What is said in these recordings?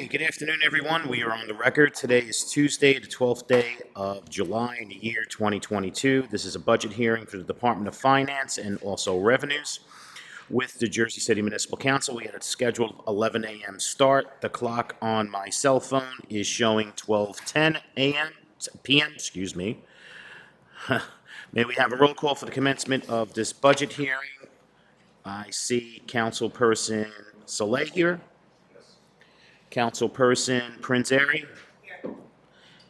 Okay, good afternoon, everyone. We are on the record. Today is Tuesday, the 12th day of July in the year 2022. This is a budget hearing for the Department of Finance and also Revenues. With the Jersey City Municipal Council, we had a scheduled 11 a.m. start. The clock on my cell phone is showing 12:10 p.m., excuse me. May we have a roll call for the commencement of this budget hearing? I see Councilperson Saleh here. Councilperson Prinzeri.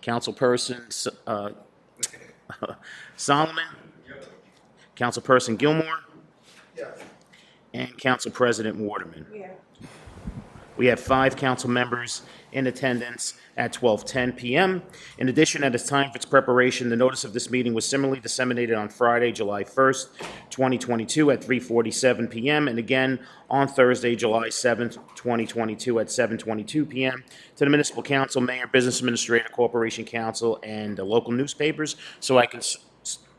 Councilperson Solomon. Councilperson Gilmore. And Council President Waterman. We have 5 council members in attendance at 12:10 p.m. In addition, at its time for its preparation, the notice of this meeting was similarly disseminated on Friday, July 1st, 2022 at 3:47 p.m. and again on Thursday, July 7th, 2022 at 7:22 p.m. to the Municipal Council, Mayor, Business Administrator, Corporation Council, and the local newspapers, so I can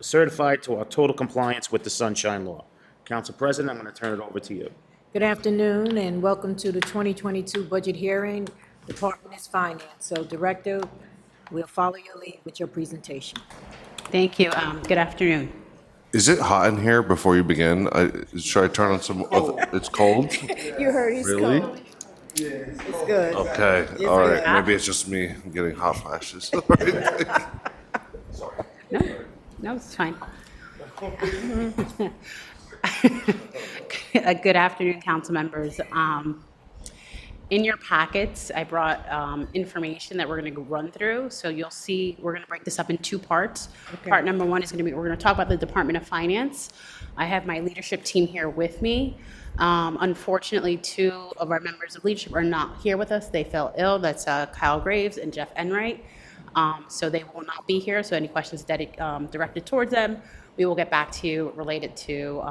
certify to our total compliance with the Sunshine Law. Council President, I'm going to turn it over to you. Good afternoon and welcome to the 2022 budget hearing. Department is Finance. So Director, we'll follow your lead with your presentation. Thank you. Good afternoon. Is it hot in here before you begin? Should I turn on some? It's cold? You heard he's Really? cold. Yeah. It's good. Okay, It's all right. good. Maybe it's just me getting hot flashes. No, it's fine. Good afternoon, council members. In your packets, I brought information that we're going to run through. So you'll see we're going to break this up in 2 parts. Okay. Part number 1 is going to be, we're going to talk about the Department of Finance. I have my leadership team here with me. Unfortunately, 2 of our members of leadership are not here with us. They fell ill. That's Kyle Graves and Jeff Enright. So they will not be here. So any questions directed towards them, we will get back to you related to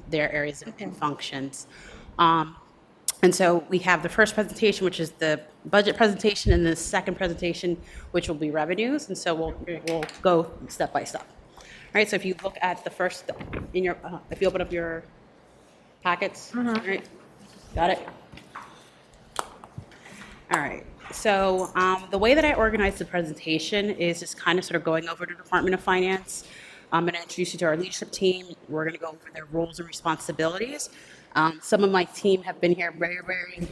their areas and functions. And so we have the first presentation, which is the budget presentation, and the second presentation, which will be revenues. And so we'll go step by step. All right. So if you look at the first in your, if you open up your packets, all right, got it. All right. So the way that I organize the presentation is just kind of sort of going over the Department of Finance. I'm going to introduce you to our leadership team. We're going to go over their roles and responsibilities. Some of my team have been here very, very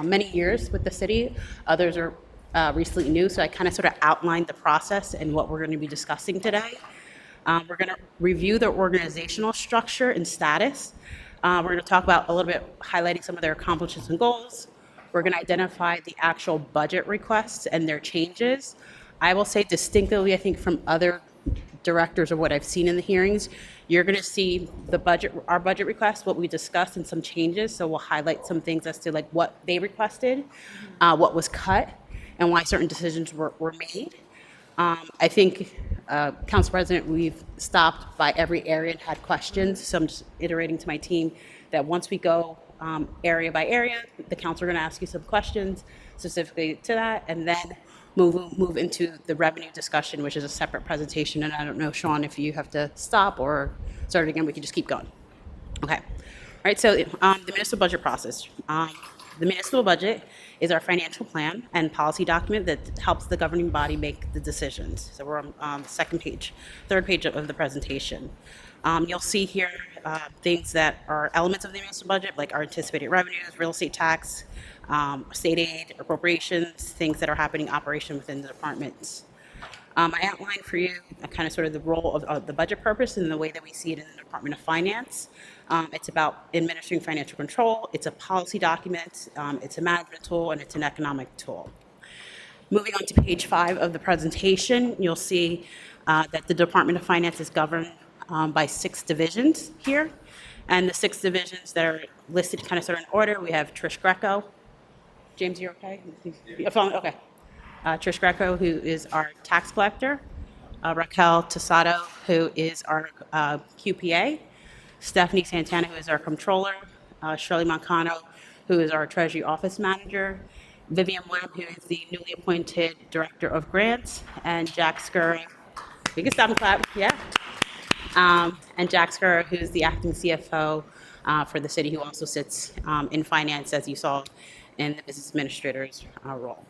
many years with the city. Others are recently new, so I kind of sort of outlined the process and what we're going to be discussing today. We're going to review their organizational structure and status. We're going to talk about a little bit, highlighting some of their accomplishments and goals. We're going to identify the actual budget requests and their changes. I will say distinctively, I think from other directors or what I've seen in the hearings, you're going to see the budget, our budget request, what we discussed, and some changes. So we'll highlight some things as to like what they requested, what was cut, and why certain decisions were made. I think, Council President, we've stopped by every area and had questions. So I'm just iterating to my team that once we go area by area, the council are going to ask you some questions specifically to that, and then move into the revenue discussion, which is a separate presentation. And I don't know, Sean, if you have to stop or start again, we can just keep going. Okay. All right. So the municipal budget process. The municipal budget is our financial plan and policy document that helps the governing body make the decisions. So we're on the third page of the presentation. You'll see here things that are elements of the municipal budget, like our anticipated revenues, real estate tax, state aid, appropriations, things that are happening operation within the departments. I outlined for you kind of sort of the role of the budget purpose and the way that we see it in the Department of Finance. It's about administering financial control. It's a policy document. It's a management tool, and it's an economic tool. Moving on to page 5 of the presentation, you'll see that the Department of Finance is governed by 6 divisions here. And the 6 divisions that are listed kind of sort of in order, we have Trish Greco. James, you're okay? Okay. Trish Greco, who is our tax collector. Raquel Tosado, who is our QPA. Stephanie Santana, who is our controller. Shirley Moncano, who is our Treasury office manager. Vivian Webb, who is the newly appointed director of grants. And Jack Skura. We can stop and clap, yeah. And Jack Skura, who's the acting CFO for the city, who also sits in finance, as you saw in the business administrator's role.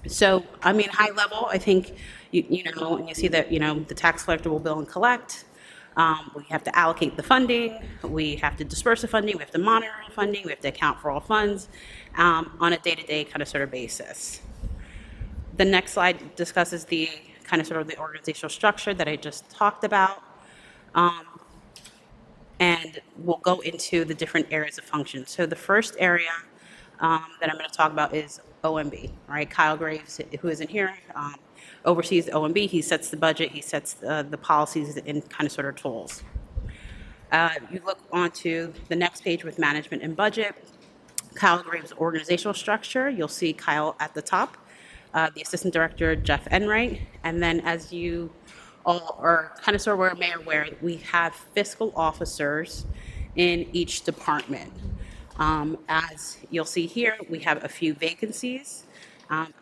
So, I mean, high level, I think, you know, and you see that, you know, the tax collector will bill and collect. We have to allocate the funding. We have to disperse the funding. We have to monitor the funding. We have to account for all funds on a day-to-day kind of sort of basis. The next slide discusses the kind of sort of the organizational structure that I just talked about. And we'll go into the different areas of function. So the first area that I'm going to talk about is OMB, right? Kyle Graves, who isn't here, oversees OMB. He sets the budget, he sets the policies and kind of sort of tools. You look onto the next page with management and budget. Kyle Graves' organizational structure, you'll see Kyle at the top, the assistant director, Jeff Enright, and then as you all are kind of sort of aware, we have fiscal officers in each department. As you'll see here, we have a few vacancies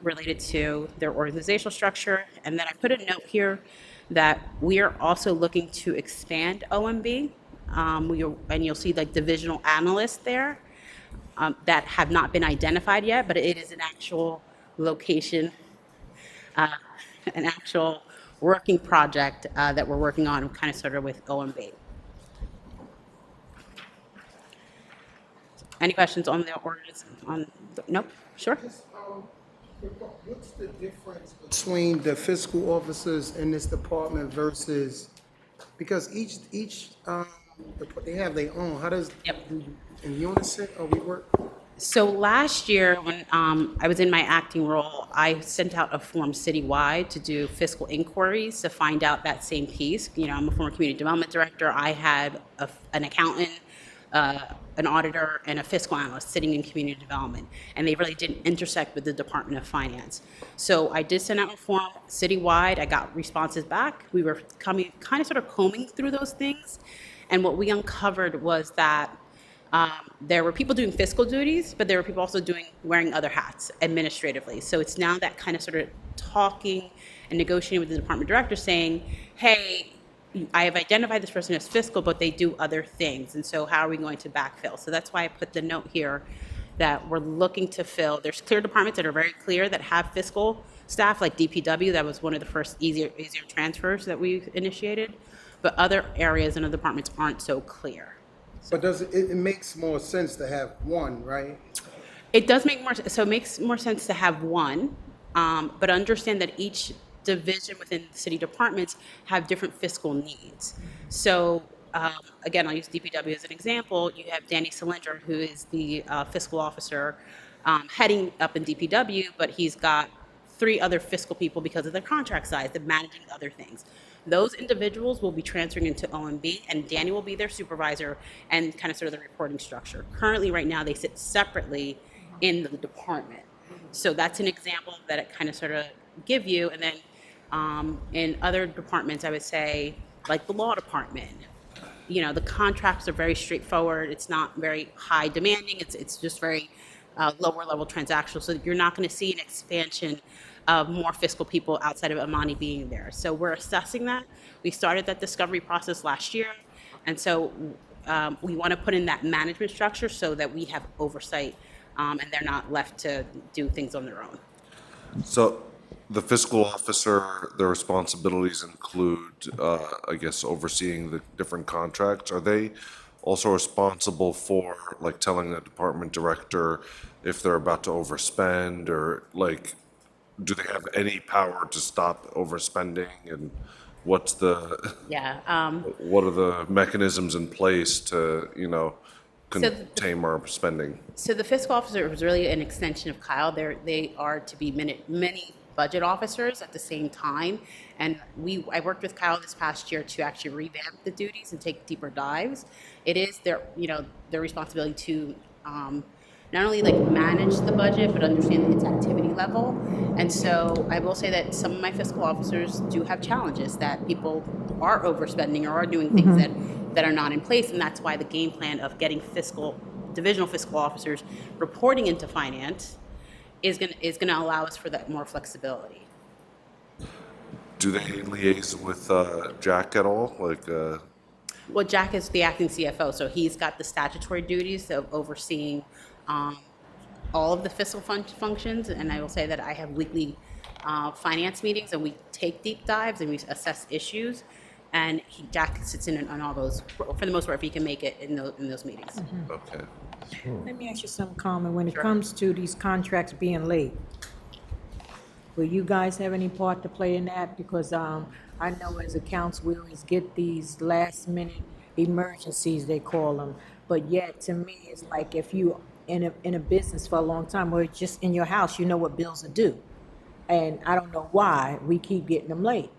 related to their organizational structure. And then I put a note here that we are also looking to expand OMB. And you'll see like divisional analysts there that have not been identified yet, but it is an actual location, an actual working project that we're working on kind of sort of with OMB. Any questions on the ordinance? Nope, sure. What's the difference between the fiscal officers in this department versus, because each they have their own, how does, Yep. in unison, or we work? So last year, when I was in my acting role, I sent out a form citywide to do fiscal inquiries to find out that same piece. You know, I'm a former community development director. I had an accountant, an auditor, and a fiscal analyst sitting in community development, and they really didn't intersect with the Department of Finance. So I did send out a form citywide. I got responses back. We were kind of sort of combing through those things, and what we uncovered was that there were people doing fiscal duties, but there were people also wearing other hats administratively. So it's now that kind of sort of talking and negotiating with the department director saying, hey, I have identified this person as fiscal, but they do other things. And so how are we going to backfill? So that's why I put the note here that we're looking to fill. There's clear departments that are very clear that have fiscal staff, like DPW. That was one of the first easier transfers that we initiated. But other areas in the departments aren't so clear. But it makes more sense to have one, right? It does make more, so it makes more sense to have one, but understand that each division within the city departments have different fiscal needs. So again, I'll use DPW as an example. You have Danny Cylindra, who is the fiscal officer heading up in DPW, but he's got 3 other fiscal people because of their contract size, they're managing other things. Those individuals will be transferring into OMB, and Danny will be their supervisor and kind of sort of the reporting structure. Currently, right now, they sit separately in the department. So that's an example that it kind of sort of give you. And then in other departments, I would say, like the law department, you know, the contracts are very straightforward. It's not very high demanding. It's just very lower level transactional. So you're not going to see an expansion of more fiscal people outside of Amani being there. So we're assessing that. We started that discovery process last year. And so we want to put in that management structure so that we have oversight and they're not left to do things on their own. So the fiscal officer, their responsibilities include, I guess, overseeing the different contracts. Are they also responsible for, like, telling the department director if they're about to overspend, or, like, do they have any power to stop overspending? And what's the, what are the mechanisms in place to, you know, contain our spending? So the fiscal officer was really an extension of Kyle. They are to be many budget officers at the same time. And I worked with Kyle this past year to actually revamp the duties and take deeper dives. It is their responsibility to not only like manage the budget, but understand its activity level. And so I will say that some of my fiscal officers do have challenges that people are overspending or are doing things that are not in place. And that's why the game plan of getting divisional fiscal officers reporting into finance is gonna allow us for that more flexibility. Do they liaise with Jack at all? Like, Well, Jack is the acting CFO, so he's got the statutory duties of overseeing all of the fiscal functions, and I will say that I have weekly finance meetings, and we take deep dives and we assess issues. And Jack sits in on all those for the most part if he can make it in those meetings. Okay. Let me ask you something, Carmen. When it comes to these contracts being late, will you guys have any part to play in that? Because I know as a council, we always get these last-minute emergencies, they call them. But yet, to me, it's like if you in a business for a long time, or just in your house, you know what bills are due. And I don't know why we keep getting them late.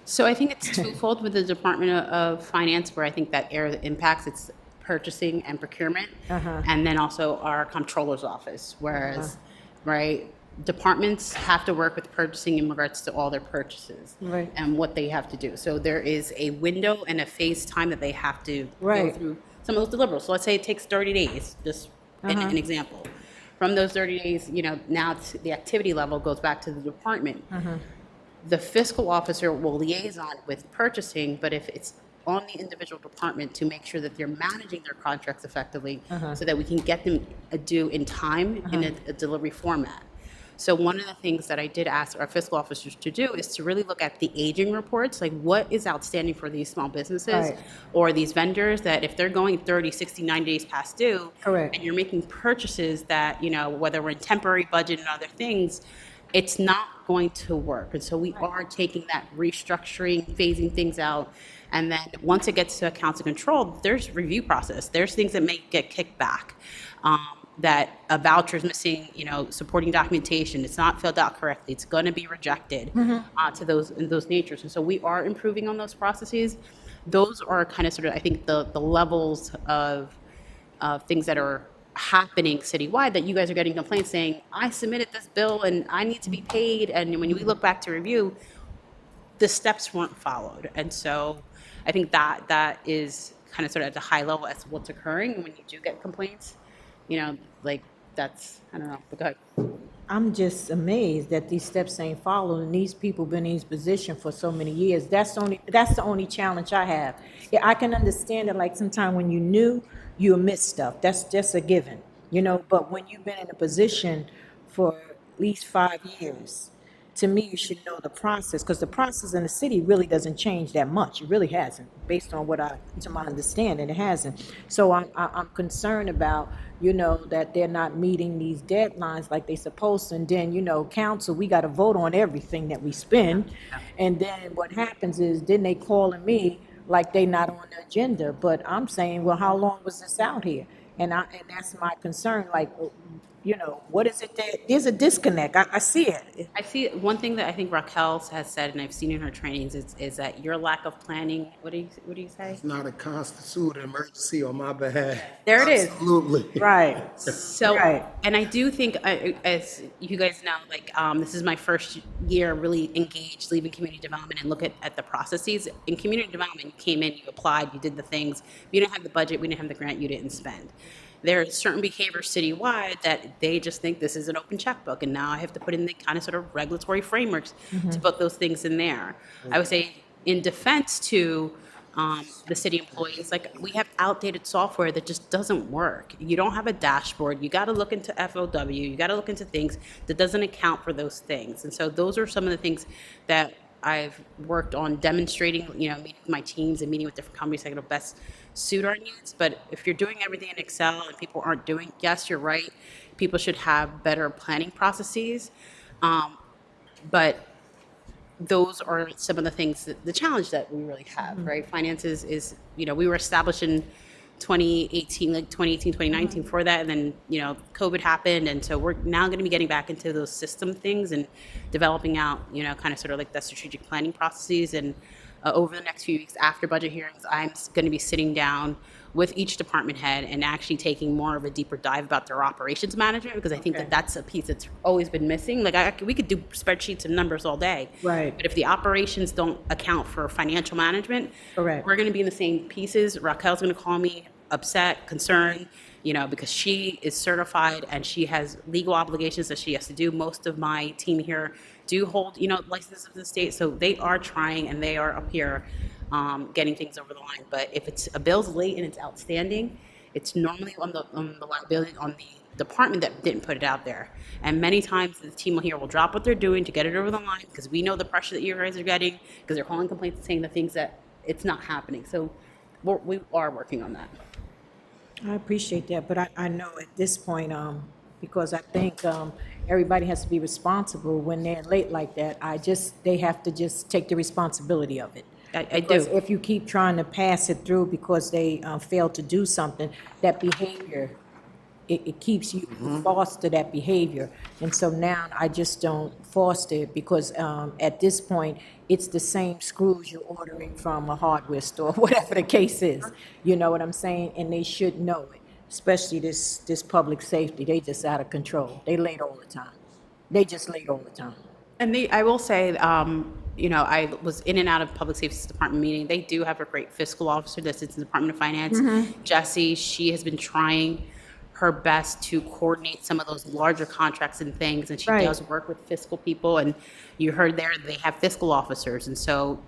So I think it's twofold with the Department of Finance, where I think that area impacts its purchasing and procurement, and then also our comptroller's office. Whereas, right, departments have to work with purchasing in regards to all their purchases and what they have to do. So there is a window and a phase time that they have to go through some of those deliverables. So let's say it takes 30 days, just an example. From those 30 days, now the activity level goes back to the department. The fiscal officer will liaison with purchasing, but if it's on the individual department to make sure that they're managing their contracts effectively so that we can get them due in time in a delivery format. So one of the things that I did ask our fiscal officers to do is to really look at the aging reports, like what is outstanding for these small businesses or these vendors that if they're going 30, 60, 90 days past due, and you're making purchases that, whether we're in temporary budget and other things, it's not going to work. And so we are taking that restructuring, phasing things out. And then once it gets to accounts and control, there's review process. There's things that may get kicked back. That a voucher is missing, supporting documentation, it's not filled out correctly, it's going to be rejected to those natures. And so we are improving on those processes. Those are kind of sort of, I think, the levels of things that are happening citywide that you guys are getting complaints saying, I submitted this bill and I need to be paid. And when we look back to review, the steps weren't followed. And so I think that is kind of sort of at the high level as to what's occurring when you do get complaints. That's, I don't know, but go ahead. I'm just amazed that these steps ain't followed, and these people been in these positions for so many years. That's the only challenge I have. Yeah, I can understand that, like, sometimes when you new, you miss stuff. That's just a given, but when you've been in a position for at least 5 years, to me, you should know the process, because the process in the city really doesn't change that much. It really hasn't, based on to my understanding, it hasn't. So I'm concerned about, that they're not meeting these deadlines like they're supposed to. And then, council, we got to vote on everything that we spend. And then what happens is, then they calling me like they not on the agenda. But I'm saying, well, how long was this out here? And that's my concern. Like, what is it that there's a disconnect? I see it. I see one thing that I think Raquel has said, and I've seen in her trainings, is that your lack of planning. What do you say? It's not a constituted emergency on my behalf. There it is. Absolutely. Right. So, and I do think, as you guys know, this is my first year really engaged, leaving community development and look at the processes. In community development, you came in, you applied, you did the things. You didn't have the budget, we didn't have the grant, you didn't spend. There are certain behaviors citywide that they just think this is an open checkbook, and now I have to put in the kind of sort of regulatory frameworks to put those things in there. I would say in defense to the city employees, we have outdated software that just doesn't work. You don't have a dashboard. You got to look into FOW. You got to look into things that doesn't account for those things. And so those are some of the things that I've worked on demonstrating, meeting with my teams and meeting with different companies that can best suit our needs. But if you're doing everything in Excel and people aren't doing, yes, you're right. People should have better planning processes. But those are some of the things the challenge that we really have, right? Finances is, we were established in 2019 for that. And then, COVID happened. And so we're now going to be getting back into those system things and developing out, kind of sort of like the strategic planning processes. And over the next few weeks after budget hearings, I'm going to be sitting down with each department head and actually taking more of a deeper dive about their operations management, because I think that's a piece that's always been missing. We could do spreadsheets and numbers all day. Right. But if the operations don't account for financial management, we're going to be in the same pieces. Raquel's going to call me upset, concerned, because she is certified and she has legal obligations that she has to do. Most of my team here do hold, licenses of the state. So they are trying and they are up here getting things over the line. But if it's a bill's late and it's outstanding, it's normally on the liability on the department that didn't put it out there. And many times the team here will drop what they're doing to get it over the line because we know the pressure that you guys are getting because they're calling complaints and saying the things that it's not happening. So we are working on that. I appreciate that, but I know at this point, because I think everybody has to be responsible when they're late like that. They have to just take the responsibility of it. I Because do. if you keep trying to pass it through because they failed to do something, that behavior, it keeps you foster that behavior. And so now I just don't foster it because at this point, it's the same screws you're ordering from a hardware store, whatever the case is. You know what I'm saying? And they should know it, especially this public safety. They just out of control. They late all the time. They just late all the time. And I will say, I was in and out of Public Safety Department meeting. They do have a great fiscal officer that sits in the Department of Finance. Jessie, she has been trying her best to coordinate some of those larger contracts and things, and she Right. does work with fiscal people. And you heard there they have fiscal officers, and so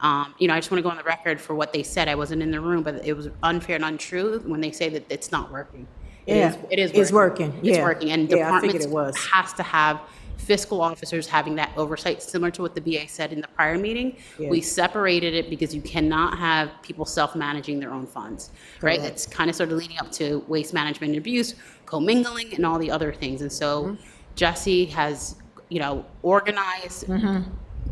I just want to go on the record for what they said. I wasn't in the room, but it was unfair and untrue when they say that it's not working. Yeah, It is it's working. It's Yeah. working, and Yeah, I figured departments it was. has to have fiscal officers having that oversight, similar to what the BA said in the prior meeting. Yeah. We separated it because you cannot have people self-managing their own funds, right? Correct. That's kind of sort of leading up to waste management and abuse, commingling, and all the other things. And so Jessie has, organized,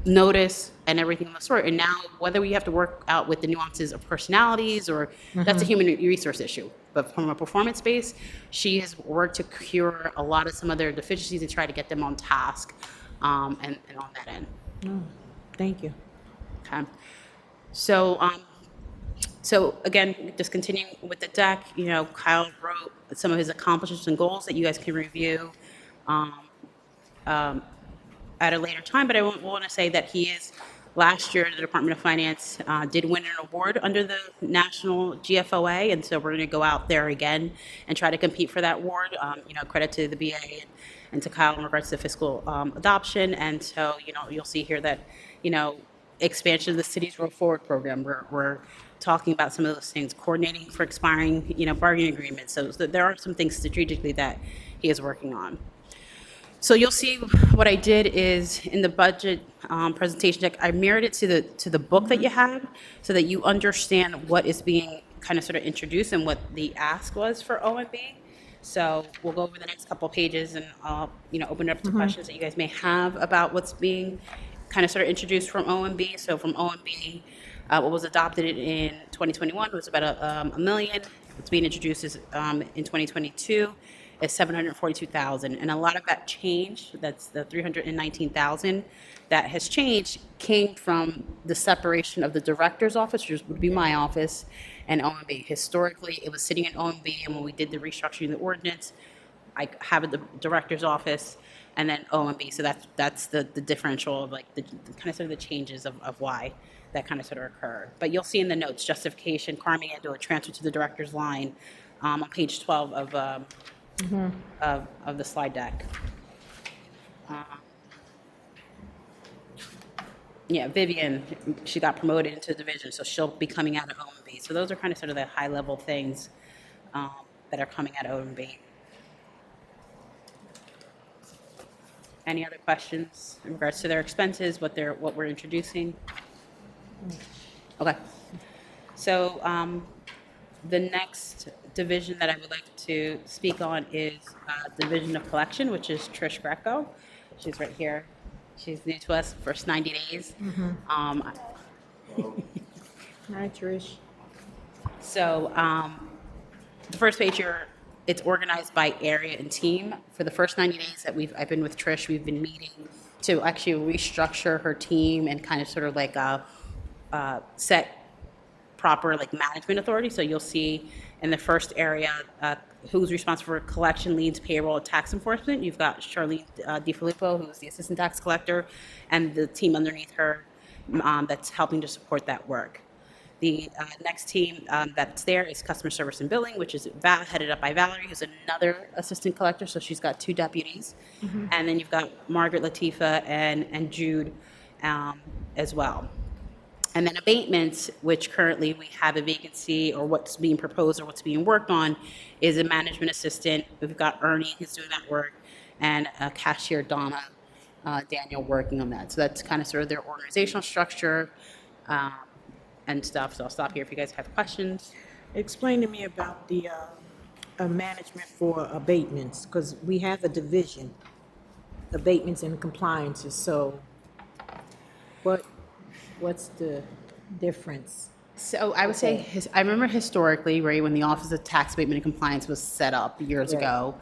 notice, and everything of the sort. And now, whether we have to work out with the nuances of personalities or that's a human resource issue. But from a performance base, she has worked to cure a lot of some of their deficiencies and try to get them on task and on that end. Thank you. Okay. So again, just continuing with the deck, Kyle wrote some of his accomplishments and goals that you guys can review at a later time, but I want to say that last year, the Department of Finance did win an award under the National GFOA, and so we're going to go out there again and try to compete for that award. Credit to the BA and to Kyle in regards to fiscal adoption, and so, you'll see here that, expansion of the city's Roll Forward program, we're talking about some of those things, coordinating for expiring, bargaining agreements. So there are some things strategically that he is working on. So you'll see what I did is in the budget presentation deck, I mirrored it to the book that you have so that you understand what is being kind of sort of introduced and what the ask was for OMB. So we'll go over the next couple of pages and I'll open it up to questions that you guys may have about what's being kind of sort of introduced from OMB. So from OMB, what was adopted in 2021 was about $1 million. What's being introduced is in 2022. Is $742,000, and a lot of that change, that's the $319,000 that has changed, came from the separation of the director's office, which would be my office, and OMB. Historically, it was sitting in OMB, and when we did the restructuring of the ordinance, I have the director's office, and then OMB. So that's the differential of like the kind of sort of the changes of why that kind of sort of occurred. But you'll see in the notes, justification, Carmen had to a transfer to the director's line on page 12 of the slide deck. Vivian, she got promoted into the division, so she'll be coming out of OMB. So those are kind of sort of the high level things that are coming out of OMB. Any other questions in regards to their expenses, what we're introducing? Okay. So the next division that I would like to speak on is Division of Collection, which is Trish Greco. She's right here. She's new to us, first 90 days. Hi, Trish. So the first page here, it's organized by area and team. For the first 90 days that I've been with Trish, we've been meeting to actually restructure her team and kind of sort of like set proper like management authority. So you'll see in the first area who's responsible for collection, liens, payroll, and tax enforcement. You've got Charlene DiFilippo, who's the assistant tax collector, and the team underneath her that's helping to support that work. The next team that's there is customer service and billing, which is headed up by Valerie, who's another assistant collector. So she's got 2 deputies. And then you've got Margaret, Latifa, and Jude as well. And then abatements, which currently we have a vacancy, or what's being proposed or what's being worked on, is a management assistant. We've got Ernie who's doing that work, and a cashier, Donna Daniel, working on that. So that's kind of sort of their organizational structure and stuff. So I'll stop here if you guys have questions. Explain to me about the management for abatements, because we have a division, abatements and compliances, so what's the difference? So I would say, I remember historically, right, when the Office of Tax Abatement and Compliance was set up years Right. ago,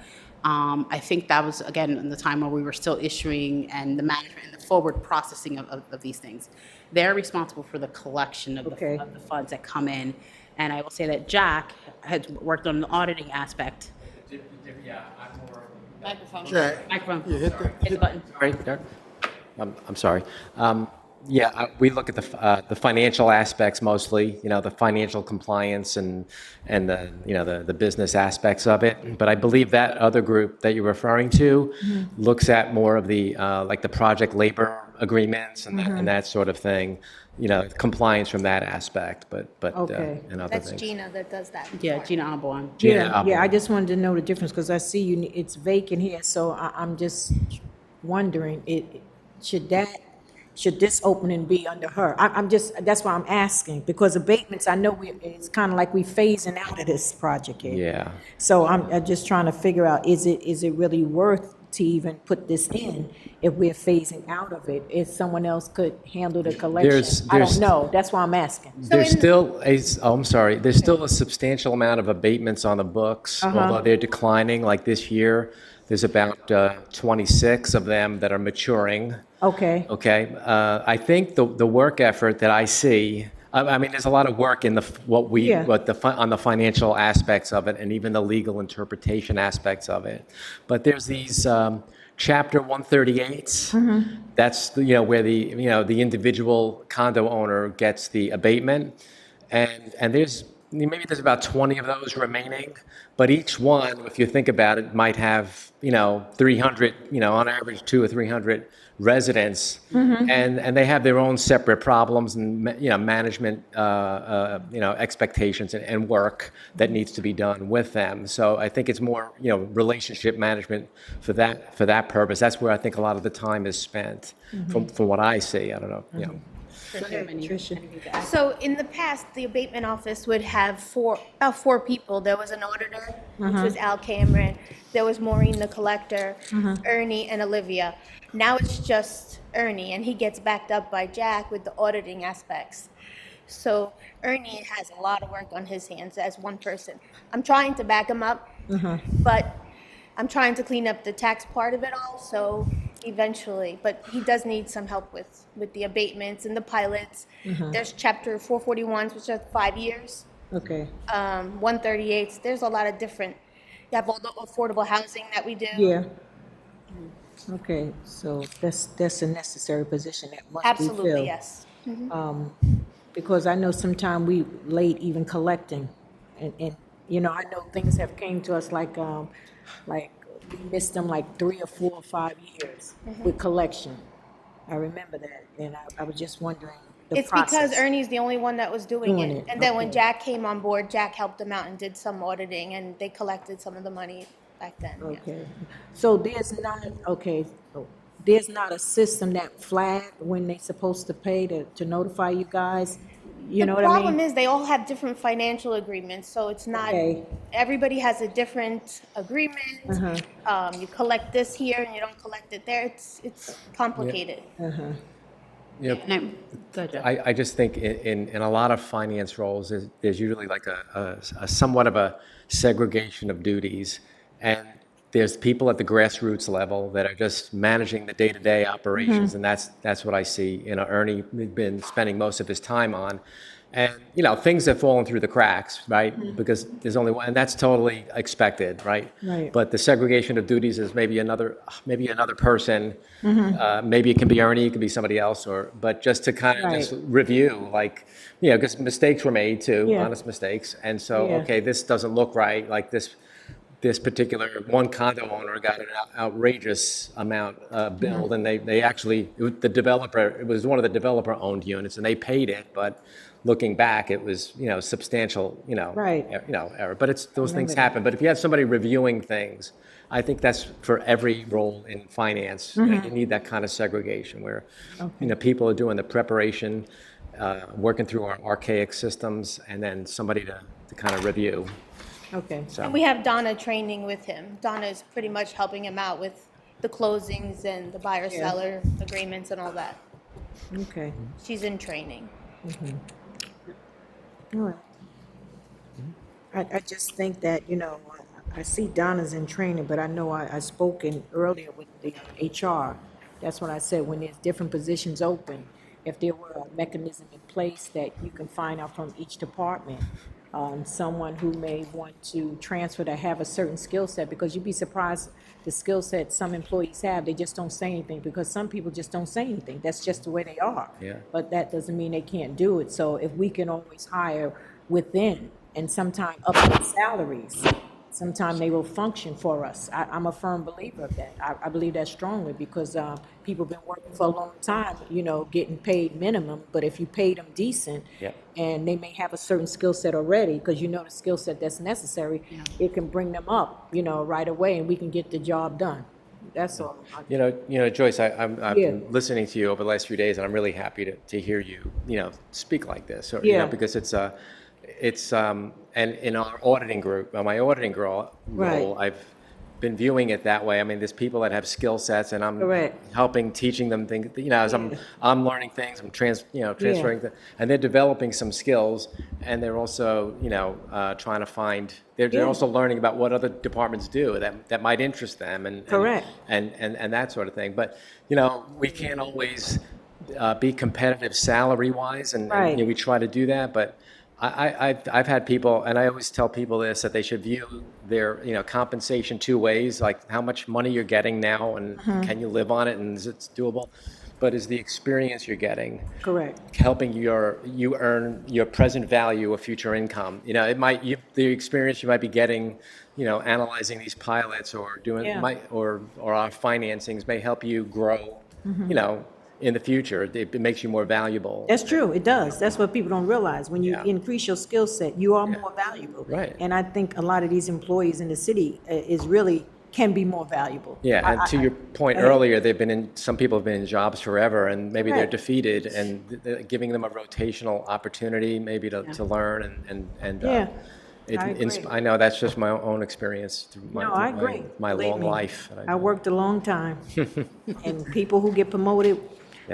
I think that was, again, in the time where we were still issuing and the management and the forward processing of these things. They're responsible for the collection of Okay. the funds that come in. And I will say that Jack has worked on the auditing aspect. Yeah, I'm more. Microphone. Jack, Microphone. you hit Hit the button. Sorry, Derek. I'm sorry. We look at the financial aspects mostly, the financial compliance and the business aspects of it. But I believe that other group that you're referring to looks at more of the like the project labor agreements and that sort of thing, compliance from that aspect. But Okay. and other That's things. Gina that does that. Yeah, Gina Alborn. Yeah, I just wanted to know the difference, because I see it's vacant here, so I'm just wondering, should this opening be under her? That's why I'm asking, because abatements, I know it's kind of like we phasing out of this project here. Yeah. So I'm just trying to figure out, is it really worth to even put this in if we're phasing out of it? If someone else could handle the collection? I There's- don't know, that's why I'm asking. There's still I'm sorry, there's still a substantial amount of abatements on the books, although they're declining. Like this year, there's about 26 of them that are maturing. Okay, Okay, I think the work effort that I see, I mean, there's a lot of work in on the financial aspects of it, and even the legal interpretation aspects of it. But there's these Chapter 138s. That's where the individual condo owner gets the abatement, and there's about 20 of those remaining. But each one, if you think about it, might have 300, on average 200 or 300 residents, and they have their own separate problems and management expectations and work that needs to be done with them. So I think it's more relationship management for that purpose. That's where I think a lot of the time is spent, from what I see. I don't know. Tricia. So in the past, the abatement office would have about four people. There was an auditor, which was Al Cameron. There was Maureen, the collector, Ernie, and Olivia. Now it's just Ernie, and he gets backed up by Jack with the auditing aspects. So Ernie has a lot of work on his hands as one person. I'm trying to back him up, but I'm trying to clean up the tax part of it all, so eventually, but he does need some help with the abatements and the pilots. There's Chapter 441s, which are 5 years, Okay, 138s. There's a lot of different, you have all the affordable housing that we do. yeah. Okay, so that's a necessary position that must be filled. Absolutely, yes. Because I know sometime we late even collecting, and I know things have came to us like we missed them like 3 or 4 or 5 years with collection. I remember that, and I was just wondering the It's process. because Ernie's the only one that was doing Doing it. it, And then when okay. Jack came on board, Jack helped them out and did some auditing, and they collected some of the money back then. yeah. Okay, so there's not a system that flag when they supposed to pay to notify you guys? You know what I The problem mean? is they all have different financial agreements, so it's not, Okay. everybody has a different agreement. You collect this here and you don't collect it there. It's complicated. And go ahead, Jeff. I just think in a lot of finance roles, there's usually like a somewhat of a segregation of duties. And there's people at the grassroots level that are just managing the day-to-day operations. And that's what I see. Ernie been spending most of his time on. And, things have fallen through the cracks, right? Because there's only one, and that's totally expected, right? Right. But the segregation of duties is maybe another person. Maybe it can be Ernie, it could be somebody else, but just to kind of Right. just review, because mistakes were made too, Yeah. honest mistakes. And so, Yeah. okay, this doesn't look right, like this this particular one condo owner got an outrageous amount billed, and they actually, it was one of the developer-owned units, and they paid it, but looking back, it was, substantial, Right. Error. But those things happen. But if you have somebody reviewing things, I think that's for every role in finance. You need that kind of segregation where, people are doing the preparation, working through our archaic systems, and then somebody to kind of review. Okay. So. And we have Donna training with him. Donna is pretty much helping him out with the closings and the buyer-seller agreements and all that. Okay. She's in training. All right. I just think that, I see Donna's in training, but I know I spoken earlier with the HR. That's what I said, when there's different positions open, if there were a mechanism in place that you can find out from each department, someone who may want to transfer to have a certain skill set, because you'd be surprised the skill set some employees have, they just don't say anything, because some people just don't say anything. That's just the way they are. Yeah. But that doesn't mean they can't do it. So if we can always hire within and sometimes up their salaries, sometimes they will function for us. I'm a firm believer of that. I believe that strongly, because people have been working for a long time, getting paid minimum, but if you paid them decent, and they may have a certain skill set already, because the skill set that's necessary, it can bring them up, right away, and we can get the job done. That's all. Joyce, I've been listening to you over the last few days, and I'm really happy to hear you, speak like this, or, because it's and in our auditing group, my auditing role, I've been viewing it that way. I mean, there's people that have skill sets, and I'm helping, teaching them things. As I'm learning things, I'm transferring, and they're developing some skills, and they're also, trying to find. They're also learning about what other departments do that might interest them, and that sort of thing. But we can't always be competitive salary wise, and we try to do that, but. I've had people, and I always tell people this, that they should view their compensation two ways, like how much money you're getting now, and can you live on it, and is it doable? But is the experience you're getting helping you earn your present value of future income? The experience you might be getting, analyzing these pilots or doing or our financings may help you grow, in the future. It makes you more valuable. That's true. It does. That's what people don't realize. When you increase your skill set, you are more valuable. Right. And I think a lot of these employees in the city can be more valuable. Yeah, and to your point earlier, some people have been in jobs forever, and maybe they're defeated, and giving them a rotational opportunity maybe to learn I know that's just my own experience through my long life. I worked a long time, and people who get promoted,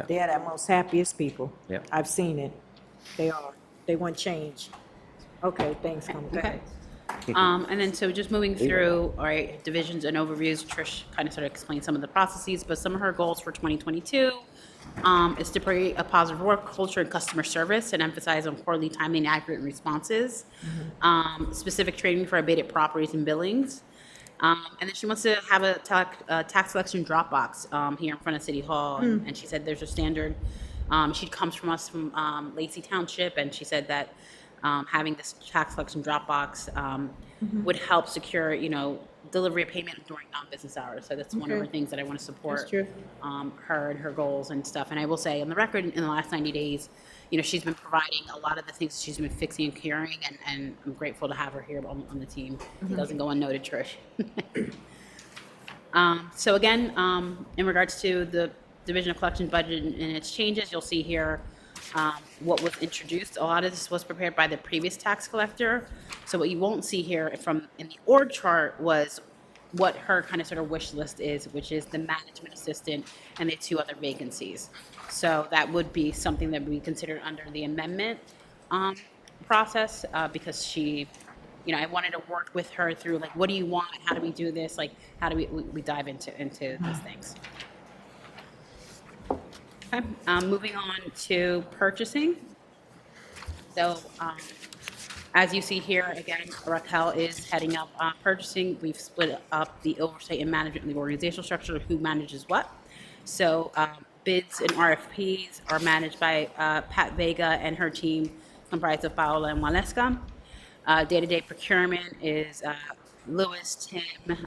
they are the most happiest people. Yeah. I've seen it. They are. They want change. Okay, thanks. Go ahead. And then so just moving through, all right, divisions and overviews, Trish kind of sort of explained some of the processes, but some of her goals for 2022 is to create a positive work culture and customer service and emphasize on quarterly, timely, and accurate responses, specific training for abated properties and billings. And then she wants to have a tax collection drop box here in front of City Hall. And she said there's a standard. She comes from us from Lacey Township, and she said that having this tax collection drop box would help secure, delivery of payment during non-business hours. So that's one of her things that I want to support her and her goals and stuff. And I will say, on the record, in the last 90 days, she's been providing a lot of the things she's been fixing and curing, and I'm grateful to have her here on the team. It doesn't go unnoted, Trish. So again, in regards to the Division of Collection budget and its changes, you'll see here what was introduced. A lot of this was prepared by the previous tax collector. So what you won't see here in the org chart was what her kind of sort of wish list is, which is the management assistant and the 2 other vacancies. So that would be something that we considered under the amendment process, because she, I wanted to work with her through, like, what do you want? How do we do this? Like, how do we dive into these things? Okay, moving on to purchasing. So as you see here, again, Raquel is heading up purchasing. We've split up the oversight and management and the organizational structure of who manages what. So bids and RFPs are managed by Pat Vega and her team, comprised of Paola and Waleska. Day-to-day procurement is Lewis, Tim,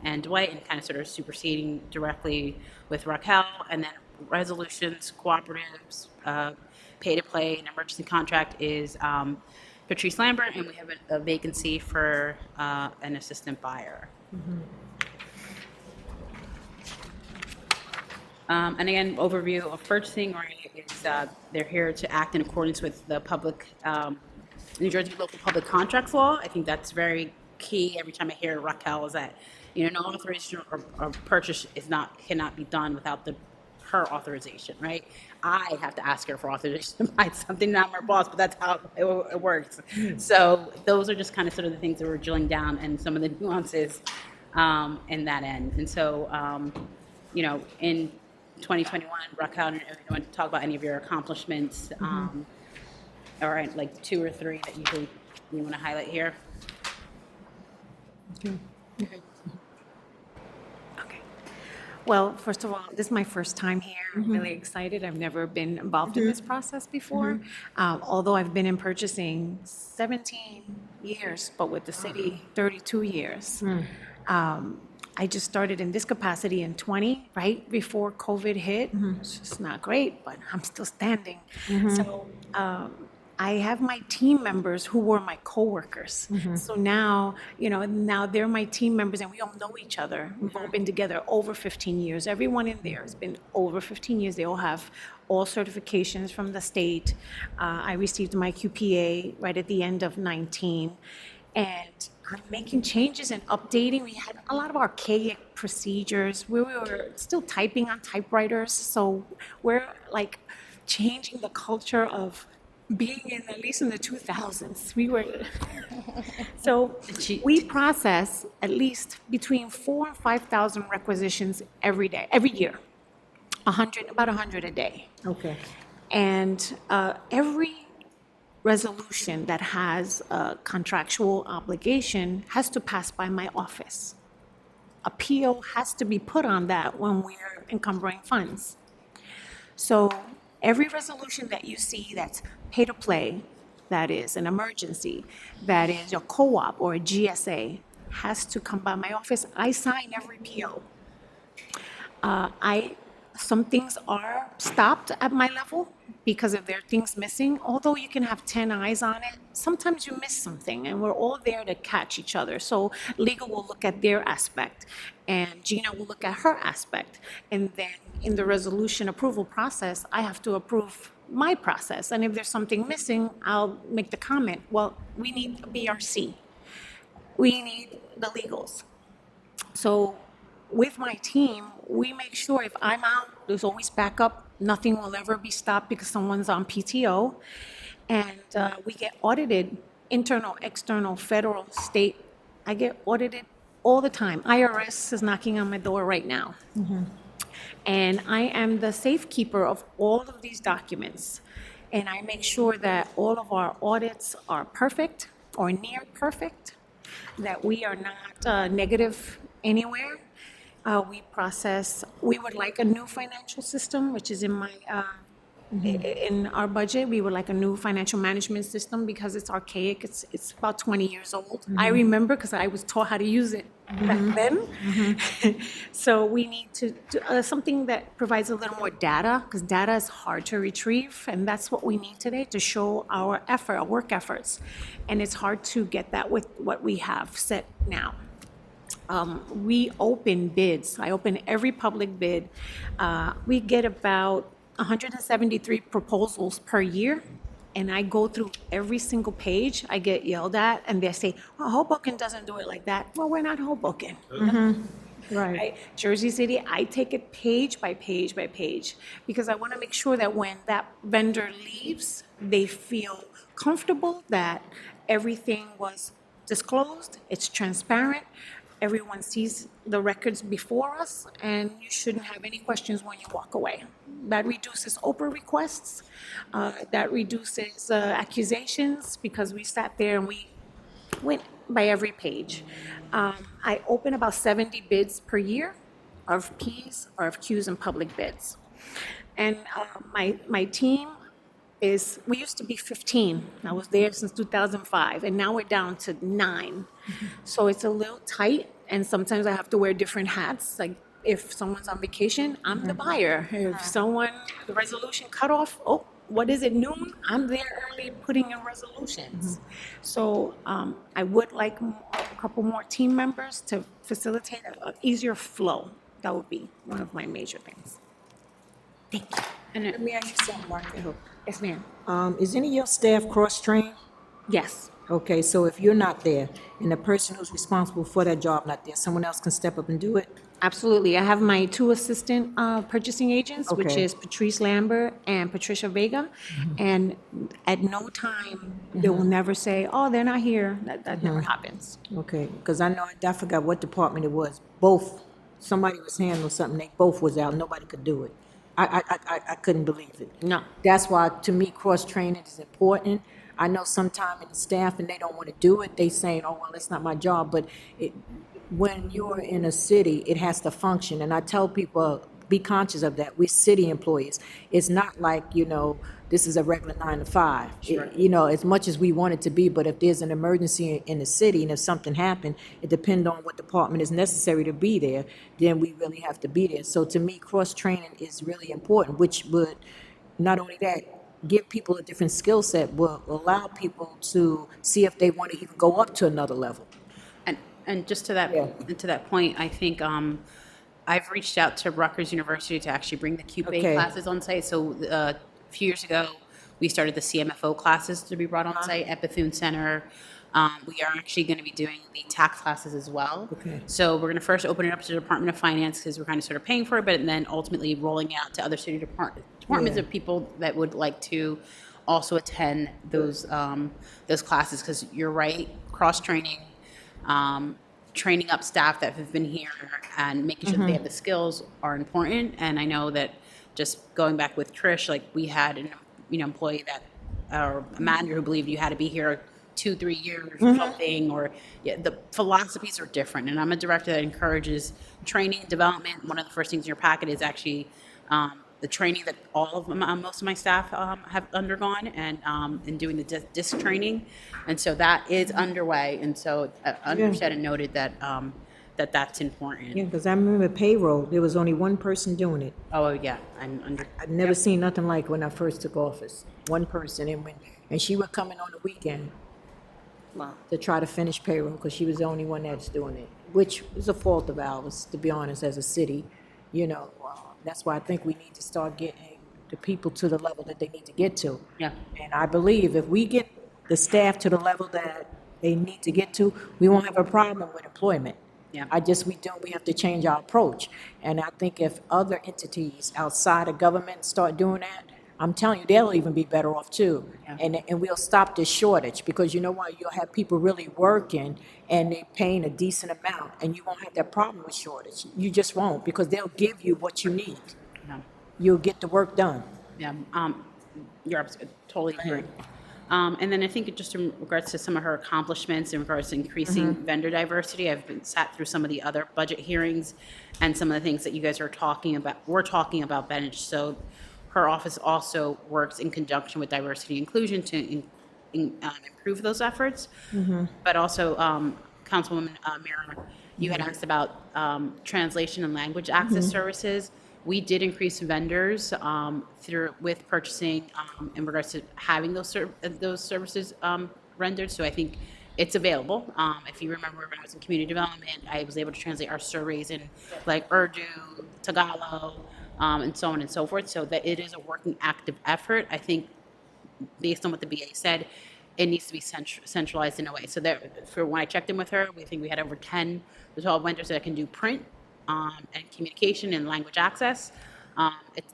and Dwight, and kind of sort of superseding directly with Raquel, and then resolutions, cooperatives, pay to play, and emergency contract is Patrice Lambert, and we have a vacancy for an assistant buyer. And again, overview of purchasing, or is they're here to act in accordance with the public, New Jersey local public contracts law. I think that's very key. Every time I hear Raquel is that, no authorization or purchase cannot be done without her authorization, right? I have to ask her for authorization to buy something, not my boss, but that's how it works. So those are just kind of sort of the things that we're drilling down and some of the nuances in that end. And so, in 2021, Raquel, if you want to talk about any of your accomplishments, or like 2 or 3 that you want to highlight here. Okay. Well, first of all, this is my first time here. I'm really excited. I've never been involved in this process before. Although I've been in purchasing 17 years, but with the city 32 years. I just started in this capacity in 20, right before COVID hit. It's just not great, but I'm still standing. So I have my team members who were my coworkers. So now, now they're my team members and we all know each other. We've all been together over 15 years. Everyone in there has been over 15 years. They all have all certifications from the state. I received my QPA right at the end of 19. And I'm making changes and updating. We had a lot of archaic procedures. We were still typing on typewriters. So we're like changing the culture of being at least in the 2000s. So we process at least between 4,000 and 5,000 requisitions every year. About 100 a day. Okay. And every resolution that has a contractual obligation has to pass by my office. A PO has to be put on that when we're encumbering funds. So every resolution that you see that's pay to play, that is an emergency, that is a co-op or a GSA, has to come by my office. I sign every PO. Some things are stopped at my level because if there are things missing, although you can have 10 eyes on it, sometimes you miss something and we're all there to catch each other. So legal will look at their aspect and Gina will look at her aspect. And then in the resolution approval process, I have to approve my process. And if there's something missing, I'll make the comment, well, we need a BRC. We need the legals. So with my team, we make sure if I'm out, there's always backup. Nothing will ever be stopped because someone's on PTO. And we get audited, internal, external, federal, state. I get audited all the time. IRS is knocking on my door right now. And I am the safekeeper of all of these documents. And I make sure that all of our audits are perfect or near perfect, that we are not negative anywhere. We would like a new financial system, which is in my, in our budget. We would like a new financial management system because it's archaic. It's about 20 years old. I remember because I was taught how to use it back then. So we need to do something that provides a little more data because data is hard to retrieve. And that's what we need today to show our effort, our work efforts. And it's hard to get that with what we have set now. We open bids. I open every public bid. We get about 173 proposals per year, and I go through every single page. I get yelled at, and they say, "Oh, Hoboken doesn't do it like that." Well, we're not Hoboken. Right. Jersey City, I take it page by page by page because I want to make sure that when that vendor leaves, they feel comfortable that everything was disclosed, it's transparent. Everyone sees the records before us, and you shouldn't have any questions when you walk away. That reduces Oprah requests. That reduces accusations because we sat there and we went by every page. I open about 70 bids per year, RFPs, RFQs, and public bids. And my team is, we used to be 15. I was there since 2005, and now we're down to 9. So it's a little tight, and sometimes I have to wear different hats. Like, if someone's on vacation, I'm the buyer. If someone, the resolution cutoff, oh, what is it, noon? I'm there early putting in resolutions. So I would like a couple more team members to facilitate an easier flow. That would be one of my major things. Thank you. Let me ask you something, Martha. Yes, ma'am. Is any of your staff cross-trained? Yes. Okay, so if you're not there, and the person who's responsible for that job not there, someone else can step up and do it? Absolutely. I have my 2 assistant purchasing agents, which Okay. is Patrice Lambert and Patricia Vega. And at no time, they will never say, oh, they're not here. That never happens. Okay, because I forgot what department it was. Both, somebody was handling something, they both was out, nobody could do it. I couldn't believe it. No. That's why, to me, cross-training is important. I know sometime in the staff, and they don't want to do it, they saying, oh, well, it's not my job, but when you're in a city, it has to function, and I tell people, be conscious of that. We're city employees. It's not like, this is a regular 9 to 5. As much as we want it to be, but if there's an emergency in the city and if something happened, it depends on what department is necessary to be there, then we really have to be there. So to me, cross-training is really important, which would, not only that, give people a different skill set, will allow people to see if they want to even go up to another level. And just to that point, I think I've reached out to Rutgers University to actually bring the QPA Okay. classes on site. So a few years ago, we started the CMFO classes to be brought on site at Bethune Center. We are actually going to be doing the tax classes as well. Okay. So we're going to first open it up to the Department of Finance because we're kind of sort of paying for it, but then ultimately rolling out to other city departments of people that would like to also attend those classes. Because you're right, cross-training, training up staff that have been here and making sure that they have the skills are important. And I know that just going back with Trish, like we had an employee that, or a manager who believed you had to be here 2-3 years or something, or the philosophies are different. And I'm a director that encourages training and development. One of the first things in your packet is actually the training that most of my staff have undergone, and doing the disc training, and so that is underway. And so understood and noted that that's important. Yeah, because I remember payroll, there was only one person doing it. Oh yeah, I've never seen nothing like when I first took office. One person, and she would come in on the weekend to try to finish payroll, because she was the only one that's doing it, which is a fault of ours, to be honest, as a city. That's why I think we need to start getting the people to the level that they need to get to. Yeah. And I believe if we get the staff to the level that they need to get to, we won't have a problem with employment. Yeah. We have to change our approach. And I think if other entities outside of government start doing that, I'm telling you, they'll even be better off too. Yeah. And we'll stop this shortage, because you know what? You'll have people really working and they're paying a decent amount, and you won't have that problem with shortage. You just won't, because they'll give you what you need. Yeah. You'll get the work done. Yeah, you're totally agree. And then I think just in regards to some of her accomplishments in regards to increasing vendor diversity, I've sat through some of the other budget hearings and some of the things that you guys are talking about. We're talking about Benich. So her office also works in conjunction with diversity and inclusion to improve those efforts. But also, Councilwoman Mira, you had asked about translation and language access services. We did increase vendors with purchasing in regards to having those services rendered. So I think it's available. If you remember, when I was in community development, I was able to translate our surveys in like Urdu, Tagalog, and so on and so forth. So that it is a working active effort. I think based on what the BA said, it needs to be centralized in a way. So that for when I checked in with her, we think we had over 10 to 12 vendors that can do print and communication and language access.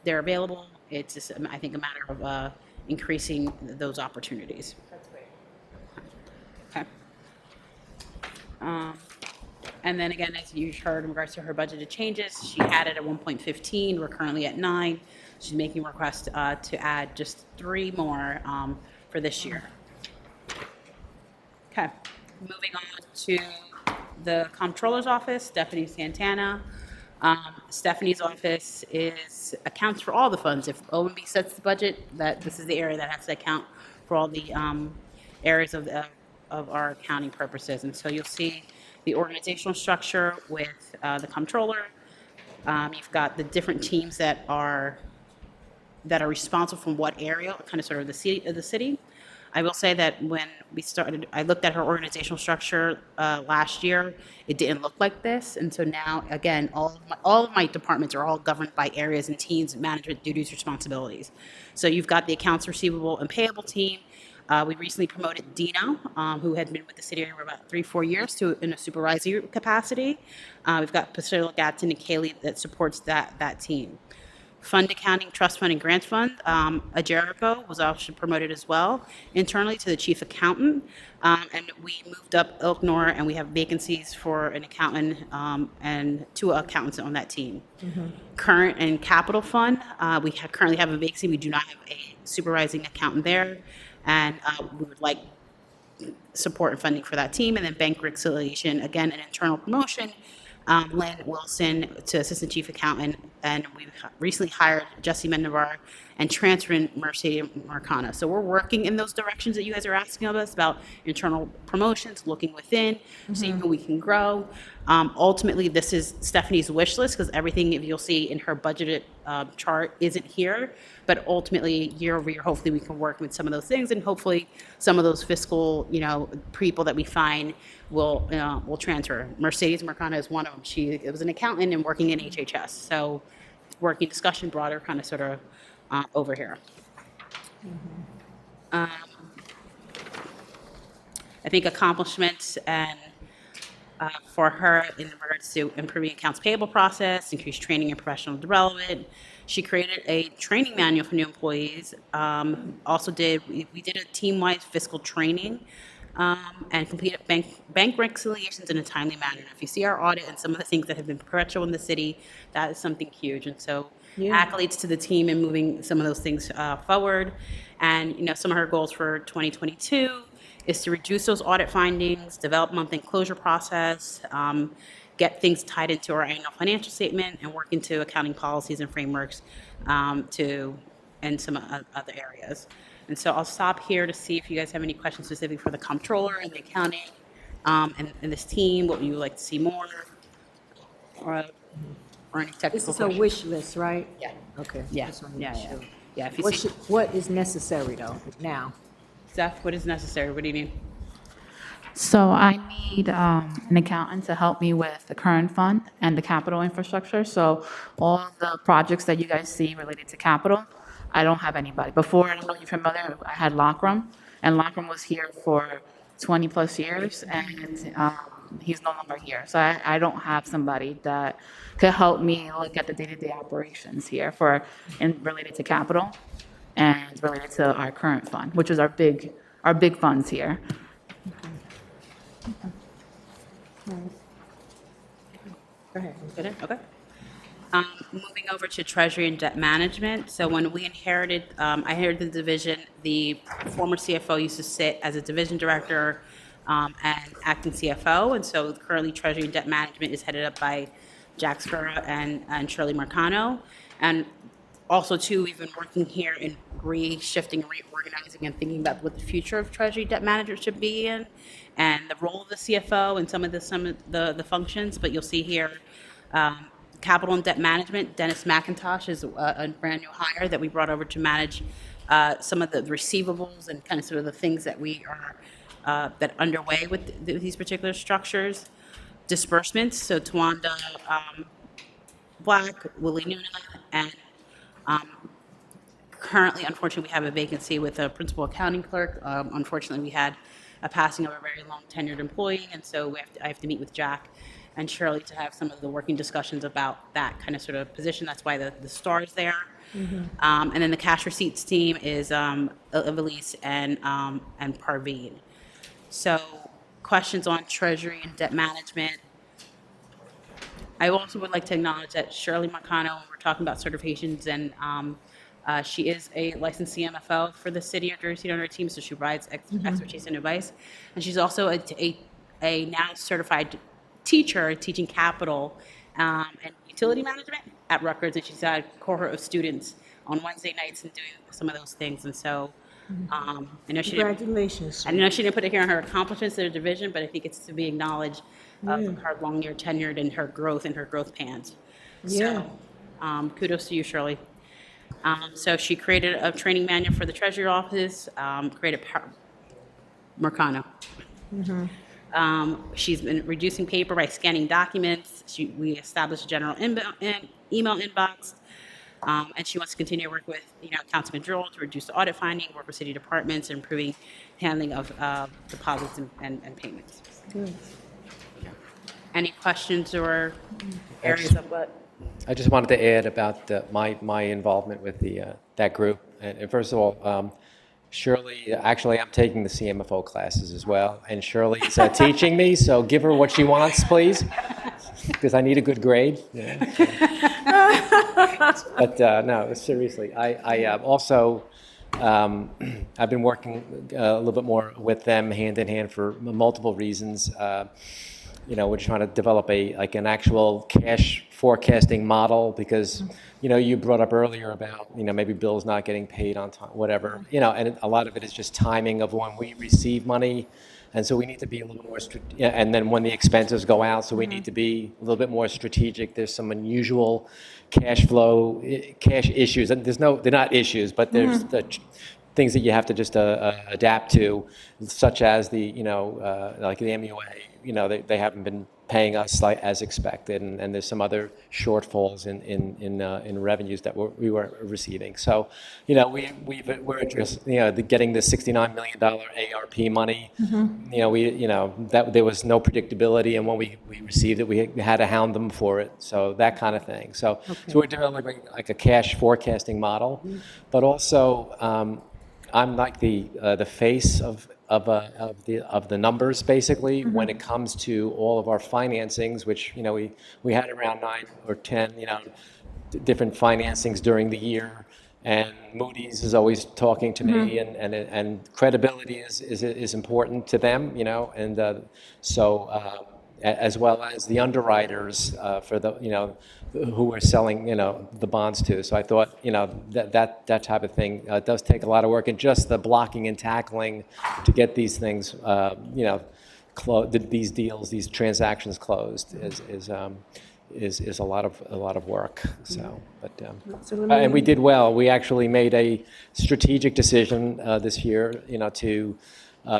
They're available. It's just, I think, a matter of increasing those opportunities. That's great. Okay. And then again, as you heard in regards to her budgeted changes, she had it at 1.15. We're currently at 9. She's making requests to add just 3 more for this year. Okay, moving on to the Comptroller's Office, Stephanie Santana. Stephanie's office accounts for all the funds. If O&B sets the budget, this is the area that has to account for all the areas of our accounting purposes. And so you'll see the organizational structure with the comptroller. You've got the different teams that are responsible from what area, kind of sort of the city. I will say that when we started, I looked at her organizational structure last year. It didn't look like this, and so now, again, all of my departments are all governed by areas and teams, management duties, responsibilities. So you've got the accounts receivable and payable team. We recently promoted Dino, who had been with the city for about 3-4 years in a supervisory capacity. We've got Priscilla Gatton and Kaylee that supports that team. Fund accounting, trust fund, and grant fund. Jericho was also promoted as well internally to the chief accountant. And we moved up Elknor, and we have vacancies for an accountant and 2 accountants on that team. Current and capital fund, we currently have a vacancy. We do not have a supervising accountant there. And we would like support and funding for that team. And then bank reconciliation, again, an internal promotion. Lynn Wilson to Assistant Chief Accountant, and we've recently hired Jesse Mendovar and transferring Mercedes Marcana. So we're working in those directions that you guys are asking of us about internal promotions, looking within, seeing who we can grow. Ultimately, this is Stephanie's wish list because everything you'll see in her budgeted chart isn't here. But ultimately, year over year, hopefully we can work with some of those things, and hopefully some of those fiscal, people that we find will transfer. Mercedes Marcana is one of them. She was an accountant and working in HHS. So working discussion broader kind of sort of over here. I think accomplishments and for her in regards to improving accounts payable process, increased training and professional development. She created a training manual for new employees. Also we did a team-wide fiscal training and completed bank reconciliations in a timely manner. If you see our audit and some of the things that have been perpetual in the city, that is something huge. And so accolades to the team in moving some of those things forward. And, some of her goals for 2022 is to reduce those audit findings, develop month-end closure process, get things tied into our annual financial statement, and work into accounting policies and frameworks and some other areas. And so I'll stop here to see if you guys have any questions specific for the comptroller and the accounting and this team. What would you like to see more? Or any technical This is a questions? wish list, right? Yeah. Okay. Yeah, Just wanna make yeah. sure. Yeah, if you see, What is necessary though, now? Steph, what is necessary? What do you need? So I need an accountant to help me with the current fund and the capital infrastructure. So all the projects that you guys see related to capital, I don't have anybody. Before, I don't know if you're familiar, I had Lockram, and Lockram was here for 20 plus years, and he's no longer here. So I don't have somebody that could help me look at the day-to-day operations here related to capital and related to our current fund, which is our big funds here. Go ahead. Good, okay. Moving over to Treasury and Debt Management. So when we inherited, I inherited the division, the former CFO used to sit as a division director and acting CFO. And so currently Treasury and Debt Management is headed up by Jack Scarra and Shirley Marcano. And also, too, we've been working here in shifting and reorganizing and thinking about what the future of Treasury Debt Management should be in, and the role of the CFO and some of the functions. But you'll see here, Capital and Debt Management, Dennis McIntosh is a brand new hire that we brought over to manage some of the receivables and kind of sort of the things that we are that underway with these particular structures. Disbursements, so Tawanda Black, Willie Nuna, and currently, unfortunately, we have a vacancy with a principal accounting clerk. Unfortunately, we had a passing of a very long tenured employee, and so I have to meet with Jack and Shirley to have some of the working discussions about that kind of sort of position. That's why the star is there. And then the cash receipts team is Evelise and Parveen. So questions on Treasury and Debt Management. I also would like to acknowledge that Shirley Marcano, when we're talking about certifications, and she is a licensed CMFO for the city of Jersey on her team, so she provides expertise and advice. And she's also a now certified teacher teaching capital, and utility management at Rutgers, and she's had a cohort of students on Wednesday nights and doing some of those things. And so I know she didn't, Congratulations. I know she didn't put it here on her accomplishments in her division, but I think it's to be acknowledged of her long year tenured and her growth plans. Yeah. So kudos to you, Shirley. So she created a training manual for the Treasury office, created Mercano. She's been reducing paper by scanning documents. We established a general email inbox. And she wants to continue to work with, accounts control to reduce the audit finding, work with city departments, and improving handling of deposits and payments. Good. Any questions or areas of what? I just wanted to add about my involvement with that group. And first of all, Shirley, actually, I'm taking the CMFO classes as well, and Shirley's teaching me, so give her what she wants, please, because I need a good grade. Yeah. But no, seriously, I also, I've been working a little bit more with them hand in hand for multiple reasons. We're trying to develop an actual cash forecasting model because, you brought up earlier about, maybe bills not getting paid on time, whatever, and a lot of it is just timing of when we receive money. And so we need to be a little more, and then when the expenses go out, so we need to be a little bit more strategic. There's some unusual cash issues, and they're not issues, but there's the things that you have to just adapt to, such as the, like the MUA, they haven't been paying us as expected, and there's some other shortfalls in revenues that we were receiving. So, we're just, getting the $69 million ARP money. That there was no predictability, and when we received it, we had to hound them for it. So that kind of thing. So we're developing like a cash forecasting model, but also I'm like the face of the numbers basically when it comes to all of our financings, which we had around 9 or 10 different financings during the year, and Moody's is always talking to me, and credibility is important to them, and so as well as the underwriters for the who we're selling the bonds to. So I thought that type of thing does take a lot of work, and just the blocking and tackling to get these things these deals, these transactions closed is a lot of work. So, but and we did well. We actually made a strategic decision this year, to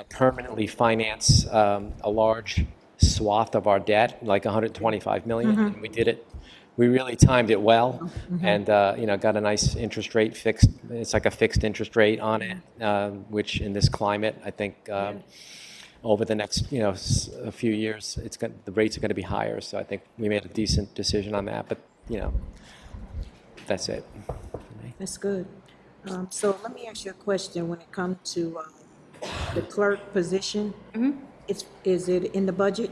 permanently finance a large swath of our debt, like $125 million. And we did it. We really timed it well, and got a nice interest rate fixed. It's like a fixed interest rate on it, which in this climate, I think over the next a few years, the rates are going to be higher. So I think we made a decent decision on that. But that's it. That's good. So let me ask you a question. When it comes to the clerk position, is it in the budget?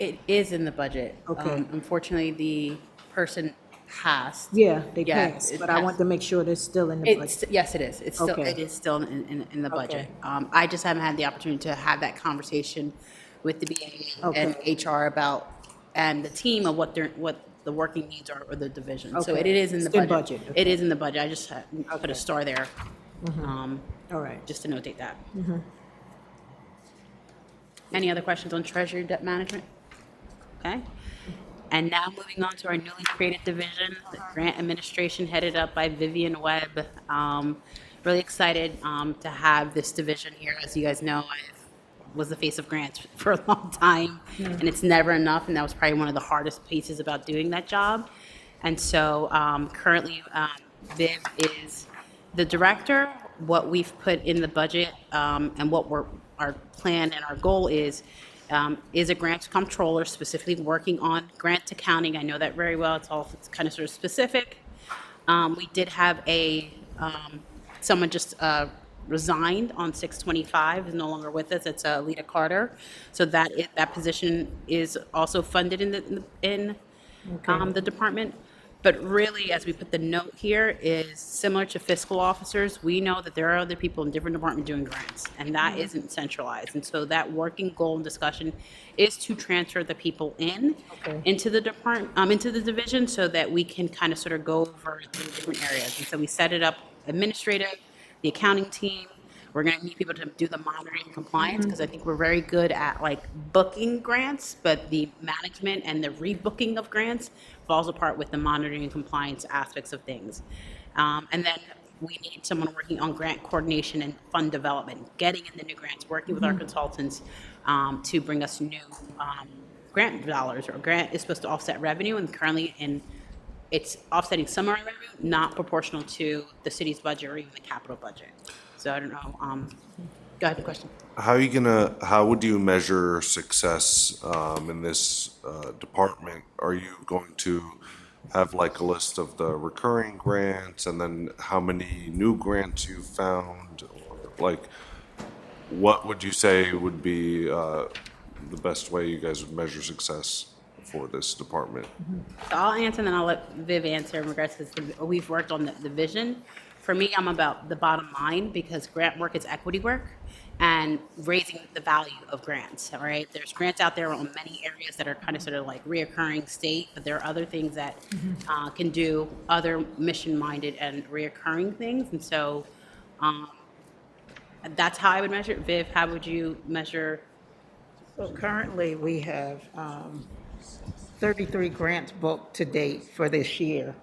It is in the budget. Okay. Unfortunately, the person passed. Yeah, they Yeah, passed, it but I passed. want to make sure they're still in the budget. Yes, it is. It's still, Okay. it is still in the budget. Okay. I just haven't had the opportunity to have that conversation with the BA and HR about, and the team of what the working needs are, or the division. So Okay. it is in the It's in budget. budget, It is in the budget. I just put a star there, All right. just to notate that. Any other questions on Treasury debt management? Okay. And now moving on to our newly created division, the grant administration headed up by Vivian Webb. Really excited to have this division here. As you guys know, I was the face of grants for a long time, and it's never enough, and that was probably one of the hardest pieces about doing that job. And so currently, Viv is the director. What we've put in the budget and what our plan and our goal is a grants controller, specifically working on grant accounting. I know that very well. It's kind of sort of specific. We did have someone just resigned on 6/25, is no longer with us. It's Lita Carter. So that position is also funded in the department. But really, as we put the note here, is similar to fiscal officers, we know that there are other people in different departments doing grants, and that isn't centralized. And so that working goal and discussion is to transfer the people into the department, into the division, so that we can kind of sort of go over the different areas. And so we set it up administrative, the accounting team. We're going to need people to do the monitoring and compliance, because I think we're very good at like booking grants, but the management and the rebooking of grants falls apart with the monitoring and compliance aspects of things. And then we need someone working on grant coordination and fund development, getting in the new grants, working with our consultants to bring us new grant dollars. Or grant is supposed to offset revenue, and currently it's offsetting some of our revenue, not proportional to the city's budget or even the capital budget. So I don't know. Go ahead, the question. How would you measure success in this department? Are you going to have like a list of the recurring grants and then how many new grants you found? Or like, what would you say would be the best way you guys would measure success for this department? So I'll answer, and then I'll let Viv answer in regards to this. We've worked on the vision. For me, I'm about the bottom line, because grant work is equity work and raising the value of grants, all right? There's grants out there on many areas that are kind of sort of like reoccurring state, but there are other things that can do other mission-minded and reoccurring things. And so that's how I would measure it. Viv, how would you measure? So currently, we have 33 grants booked to date for this year.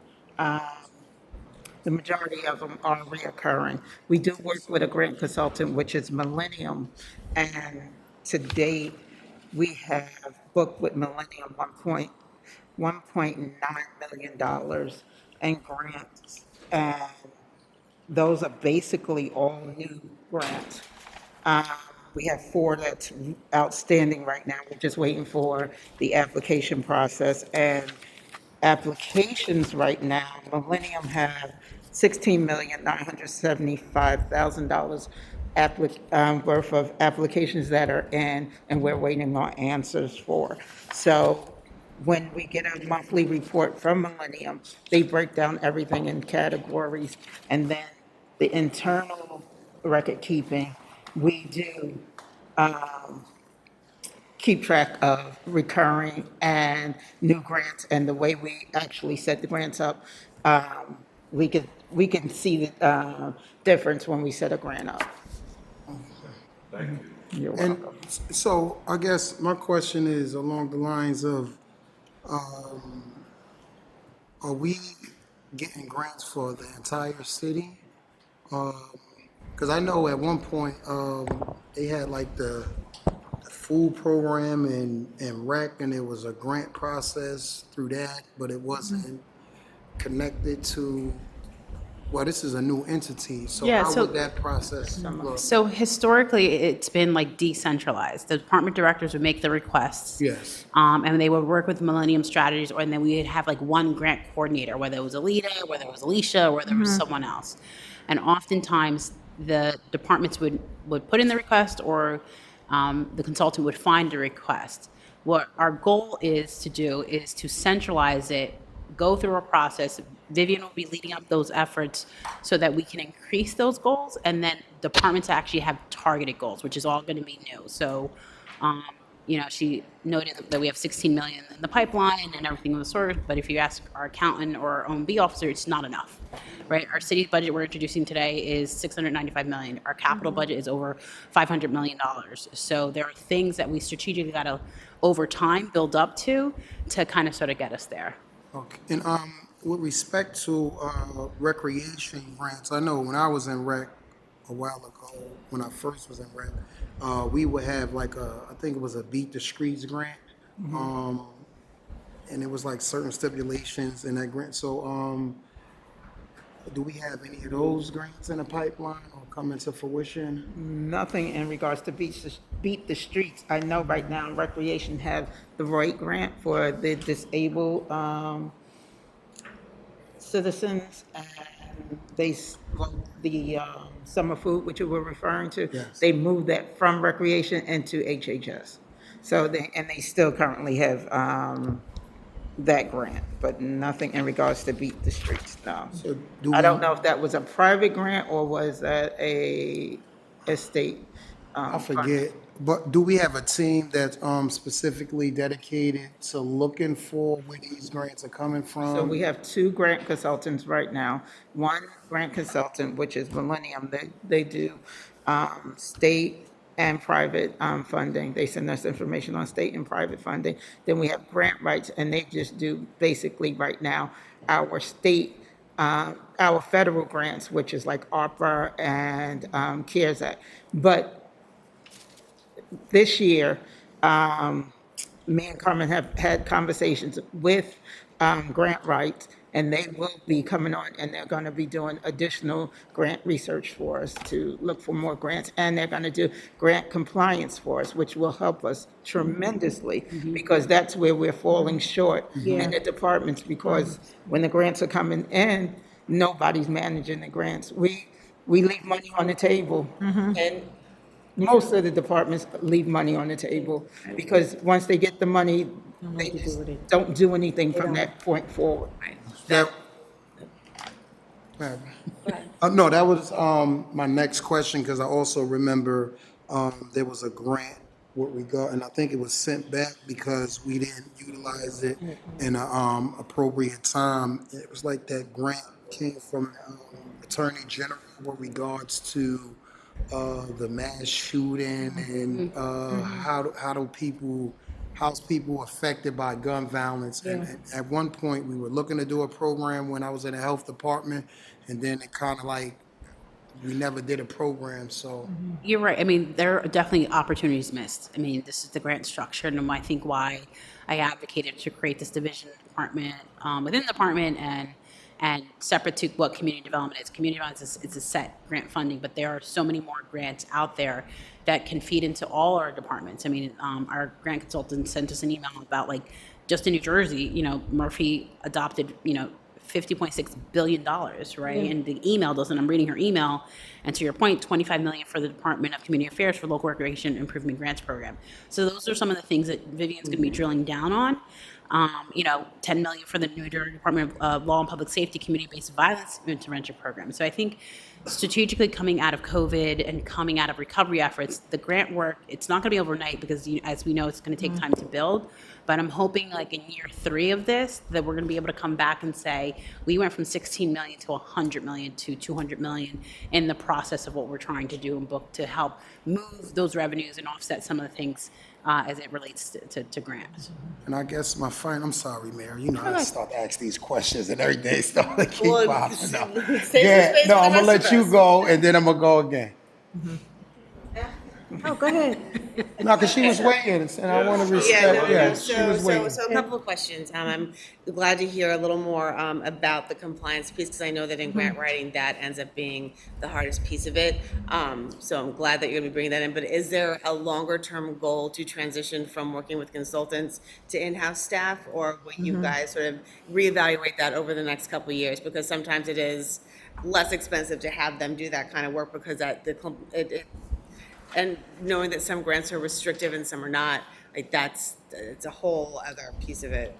The majority of them are reoccurring. We do work with a grant consultant, which is Millennium, and to date, we have booked with Millennium $1.9 million in grants, and those are basically all new grants. We have 4 that's outstanding right now. We're just waiting for the application process. And applications right now, Millennium have $16,975,000 worth of applications that are in, and we're waiting on answers for. So when we get a monthly report from Millennium, they break down everything in categories, and then the internal record keeping, we do keep track of recurring and new grants, and the way we actually set the grants up, we can see the difference when we set a grant up. Thank you. You're And welcome. so I guess my question is along the lines of, are we getting grants for the entire city? Because I know at one point they had like the food program and rec, and there was a grant process through that, but it wasn't connected to, well, this is a new entity, so Yeah, how so- would that process look? So historically, it's been like decentralized. The department directors would make the requests. Yes. And they would work with Millennium Strategies, and then we would have like one grant coordinator, whether it was Alita, whether it was Alicia, or whether it was someone else. And oftentimes, the departments would put in the request, or the consultant would find the request. What our goal is to do is to centralize it, go through a process. Vivian will be leading up those efforts so that we can increase those goals, and then departments actually have targeted goals, which is all going to be new. So, she noted that we have 16 million in the pipeline and everything of the sort, but if you ask our accountant or our OMB officer, it's not enough, right? Our city's budget we're introducing today is 695 million. Our capital budget is over $500 million. So there are things that we strategically got to, over time, build up to kind of sort of get us there. Okay, and with respect to recreation grants, I know when I was in rec a while ago, when I first was in rec, we would have like I think it was a Beat the Streets grant, and it was like certain stipulations in that grant. So, do we have any of those grants in the pipeline or come into fruition? Nothing in regards to Beat the Streets. I know right now Recreation have the Right grant for the disabled citizens, and the summer food, which you were referring to, Yes. they moved that from Recreation into HHS. So they still currently have that grant, but nothing in regards to Beat the Streets, no. So do I don't we- know if that was a private grant or was that a state? I forget, but do we have a team that's specifically dedicated to looking for where these grants are coming from? So we have 2 grant consultants right now. One grant consultant, which is Millennium, they do state and private funding. They send us information on state and private funding. Then we have grant rights, and they just do basically right now our state, our federal grants, which is like ARPA and CARES Act. But this year, me and Carmen have had conversations with grant rights, and they will be coming on, and they're going to be doing additional grant research for us to look for more grants, and they're going to do grant compliance for us, which will help us tremendously, because that's where we're falling short in the departments, because when the grants are coming in, nobody's managing the grants. We leave money on the table, and most of the departments leave money on the table, because once they get the money, they just don't do anything from that point forward. No, that was my next question, because I also remember there was a grant what we got, and I think it was sent back because we didn't utilize it in a appropriate time. It was like that grant came from Attorney General with regards to the mass shooting and how's people affected by gun violence. And at one point, we were looking to do a program when I was in the health department, and then it kind of like, we never did a program, so. You're right. I mean, there are definitely opportunities missed. I mean, this is the grant structure, and I think why I advocated to create this division department within the department and separate to what community development is. Community development is a set grant funding, but there are so many more grants out there that can feed into all our departments. I mean, our grant consultant sent us an email about, like, just in New Jersey, Murphy adopted, $50.6 billion, right? And the email doesn't, I'm reading her email, and to your point, $25 million for the Department of Community Affairs for Local Recreation Improvement Grants Program. So those are some of the things that Vivian's gonna be drilling down on. $10 million for the New Jersey Department of Law and Public Safety Community-Based Violence Intervention Program. So I think strategically coming out of COVID and coming out of recovery efforts, the grant work, it's not gonna be overnight because as we know, it's gonna take time to build. But I'm hoping like in year 3 of this, that we're gonna be able to come back and say, we went from 16 million to 100 million to 200 million in the process of what we're trying to do and book to help move those revenues and offset some of the things as it relates to grants. And I guess I'm sorry, Mayor, I start to ask these questions and everything start to keep popping up. Yeah, no, I'm gonna let you go and then I'm gonna go again. Oh, go ahead. No, because she was waiting, and I want to respect, she was waiting. So a couple of questions. I'm glad to hear a little more about the compliance piece, because I know that in grant writing, that ends up being the hardest piece of it. So I'm glad that you're going to be bringing that in. But is there a longer-term goal to transition from working with consultants to in-house staff, or will you guys sort of reevaluate that over the next couple of years? Because sometimes it is less expensive to have them do that kind of work, because and knowing that some grants are restrictive and some are not, like it's a whole other piece of it.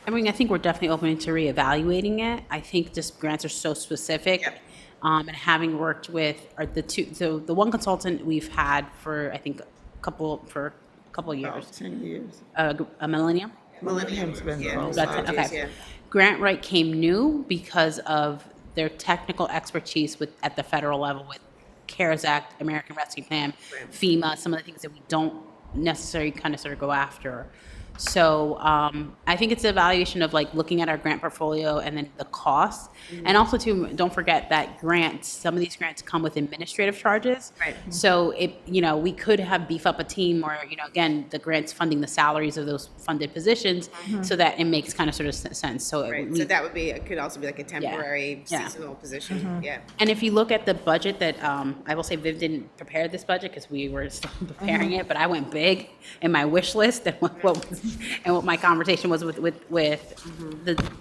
I mean, I think we're definitely open to reevaluating it. I think just grants are so specific. Yep. And having worked with the one consultant we've had for, I think, a couple of years. About 10 years. A millennium? Millennium's been Yeah. involved. That's it, okay. Yeah. Grant Write came new because of their technical expertise at the federal level with CARES Act, American Rescue Plan, FEMA, some of the things that we don't necessarily kind of sort of go after. So I think it's an evaluation of like looking at our grant portfolio and then the cost. And also too, don't forget that some of these grants come with administrative charges. Right. So we could have beef up a team or, again, the grants funding the salaries of those funded positions so that it makes kind of sort of sense. So, Right. So that it could also be like a temporary Yeah. seasonal position. Yeah. and if you look at the budget that, I will say Viv didn't prepare this budget because we were still preparing it, but I went big in my wish list and what my conversation was with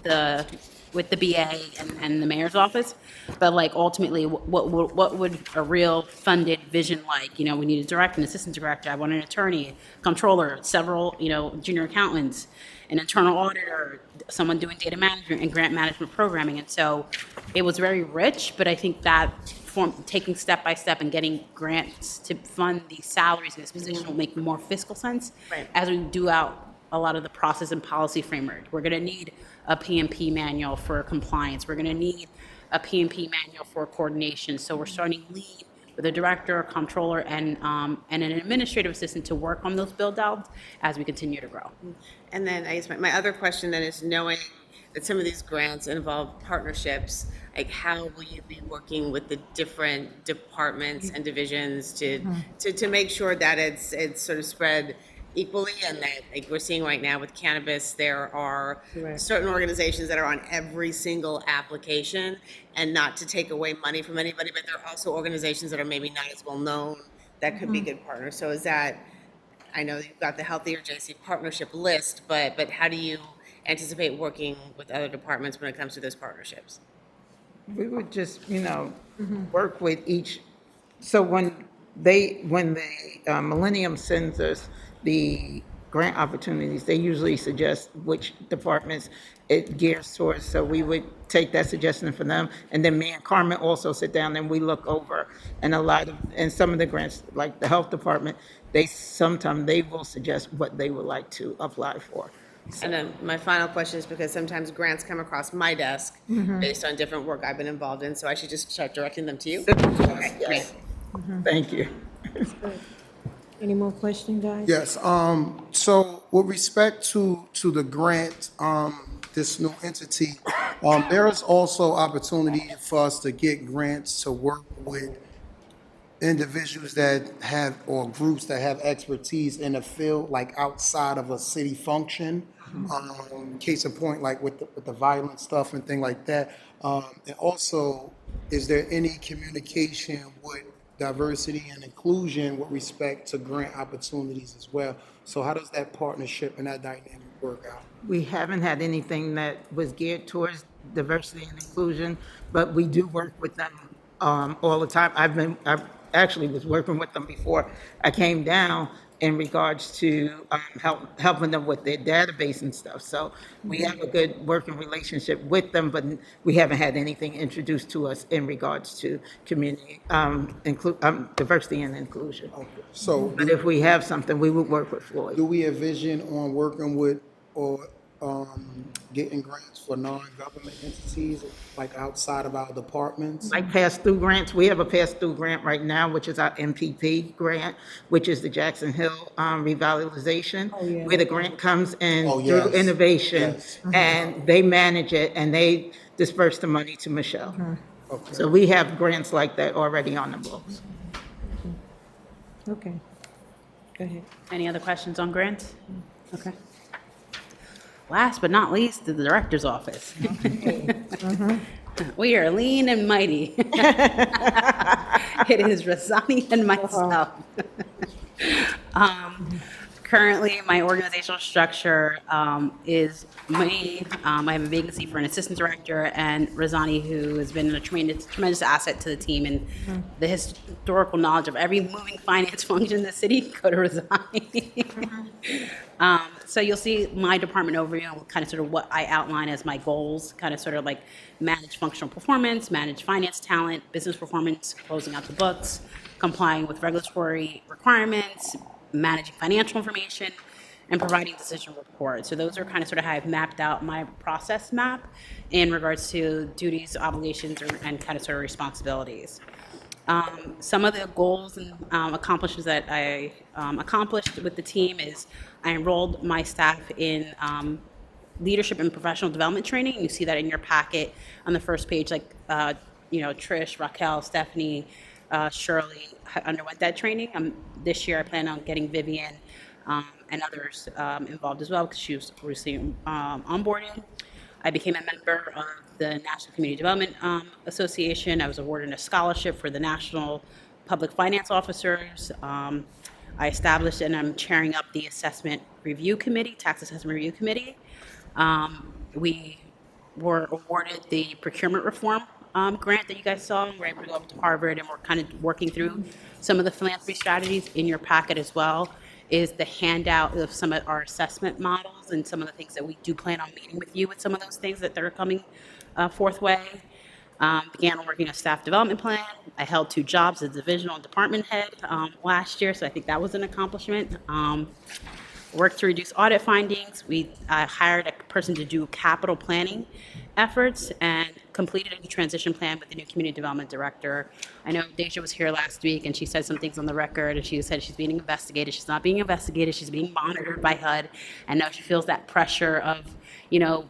the with the BA and the mayor's office. But like ultimately, what would a real funded vision like? You know, we need a director, an assistant director, I want an attorney, controller, several, you know, junior accountants, an internal auditor, someone doing data management and grant management programming. And so it was very rich, but I think that taking step by step and getting grants to fund these salaries in this position will make more fiscal sense as we do out a lot of the process and policy framework. We're going to need a PMP manual for compliance. We're going to need a PMP manual for coordination. So we're starting lead with a director, a controller, and an administrative assistant to work on those build outs as we continue to grow. And then I guess my other question then is, knowing that some of these grants involve partnerships, like how will you be working with the different departments and divisions to make sure that it's sort of spread equally, and that, like we're seeing right now with cannabis, there are certain organizations that are on every single application, and not to take away money from anybody, but there are also organizations that are maybe not as well known that could be good partners. So is that, I know you've got the Healthier JC partnership list, but how do you anticipate working with other departments when it comes to those partnerships? We would just, work with each. So when the Millennium sends us the grant opportunities, they usually suggest which departments it gears towards. So we would take that suggestion from them, and then me and Carmen also sit down and we look over. And some of the grants, like the health department, sometimes they will suggest what they would like to apply for. And then my final question is, because sometimes grants come across my desk based on different work I've been involved in, so I should just start directing them to you? Yes. Thank you. Any more questions, guys? Yes, so with respect to the grant, this new entity, there is also opportunity for us to get grants to work with individuals that have, or groups that have expertise in the field, like outside of a city function. Case in point, like with the violent stuff and thing like that. And also, is there any communication with diversity and inclusion with respect to grant opportunities as well? So how does that partnership and that dynamic work out? We haven't had anything that was geared towards diversity and inclusion, but we do work with them all the time. I actually was working with them before I came down in regards to helping them with their database and stuff. So we have a good working relationship with them, but we haven't had anything introduced to us in regards to community, diversity and inclusion. Okay. So, but if we have something, we would work with Floyd. do we envision on working with or getting grants for non-government entities, like outside of our departments? Like pass-through grants, we have a pass-through grant right now, which is our MPP grant, which is the Jackson Hill revitalization, where the grant comes in through innovation, and they manage it, and they disperse the money to Michelle. Okay. So we have grants like that already on the books. Okay. Go ahead. Any other questions on grants? Okay. Last but not least, the director's office. We are lean and mighty. It is Razani and myself. Currently, my organizational structure is me. I have a vacancy for an assistant director, and Razani, who has been a tremendous asset to the team, and the historical knowledge of every moving finance function in the city, go to Razani. So you'll see my department overview and kind of sort of what I outline as my goals, kind of sort of like manage functional performance, manage finance talent, business performance, closing out the books, complying with regulatory requirements, managing financial information, and providing decision reports. So those are kind of sort of how I've mapped out my process map in regards to duties, obligations, and kind of sort of responsibilities. Some of the goals and accomplishments that I accomplished with the team is I enrolled my staff in leadership and professional development training. You see that in your packet on the first page, like, Trish, Raquel, Stephanie, Shirley underwent that training. This year I plan on getting Vivian and others involved as well, because she was recently onboarding. I became a member of the National Community Development Association. I was awarded a scholarship for the National Public Finance Officers. I established and I'm chairing up the Assessment Review Committee, Tax Assessment Review Committee. We were awarded the procurement reform grant that you guys saw. We're able to go up to Harvard, and we're kind of working through some of the philanthropy strategies. In your packet as well is the handout of some of our assessment models and some of the things that we do plan on meeting with you with some of those things that are coming forth way. Began working a staff development plan. I held 2 jobs as divisional and department head last year, so I think that was an accomplishment. Worked to reduce audit findings. We hired a person to do capital planning efforts and completed a transition plan with the new community development director. I know Deja was here last week and she said some things on the record, and she said she's being investigated. She's not being investigated. She's being monitored by HUD. And now she feels that pressure of,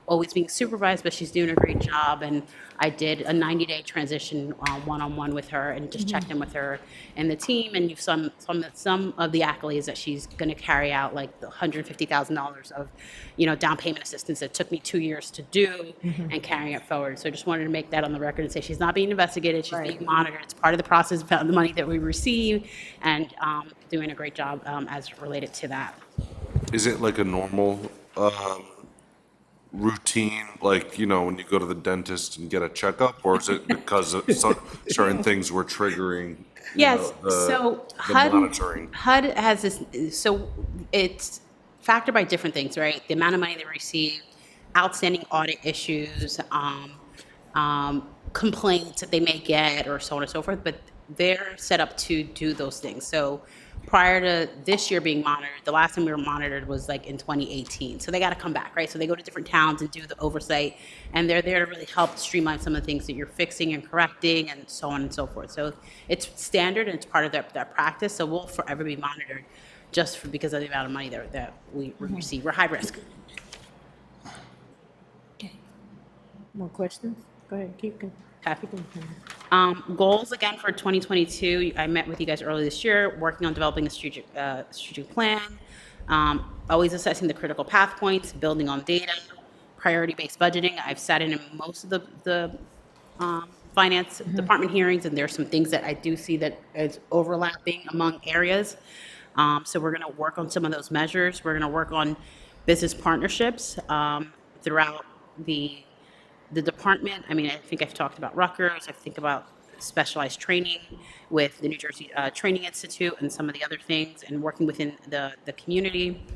always being supervised, but she's doing a great job. And I did a 90-day transition one-on-one with her and just checked in with her and the team. And you've some of the accolades that she's going to carry out, like the $150,000 of, down payment assistance that took me 2 years to do and carrying it forward. So I just wanted to make that on the record and say she's not being investigated. She's being monitored. It's part of the process about the money that we receive, and doing a great job as related to that. Is it like a normal routine, like, when you go to the dentist and get a checkup, or is it because of certain things were triggering Yes, so the monitoring? HUD has this, so it's factored by different things, right? The amount of money they receive, outstanding audit issues, complaints that they may get, or so on and so forth, but they're set up to do those things. So prior to this year being monitored, the last time we were monitored was like in 2018. So they got to come back, right? So they go to different towns and do the oversight, and they're there to really help streamline some of the things that you're fixing and correcting and so on and so forth. So it's standard and it's part of their practice. So we'll forever be monitored just because of the amount of money that we receive. We're high risk. Okay. More questions? Go ahead, keep going. Goals again for 2022. I met with you guys earlier this year, working on developing a strategic plan, always assessing the critical path points, building on data, priority-based budgeting. I've sat in most of the finance department hearings, and there's some things that I do see that is overlapping among areas. So we're going to work on some of those measures. We're going to work on business partnerships throughout the department. I mean, I think I've talked about Rutgers. I think about specialized training with the New Jersey Training Institute and some of the other things, and working within the community.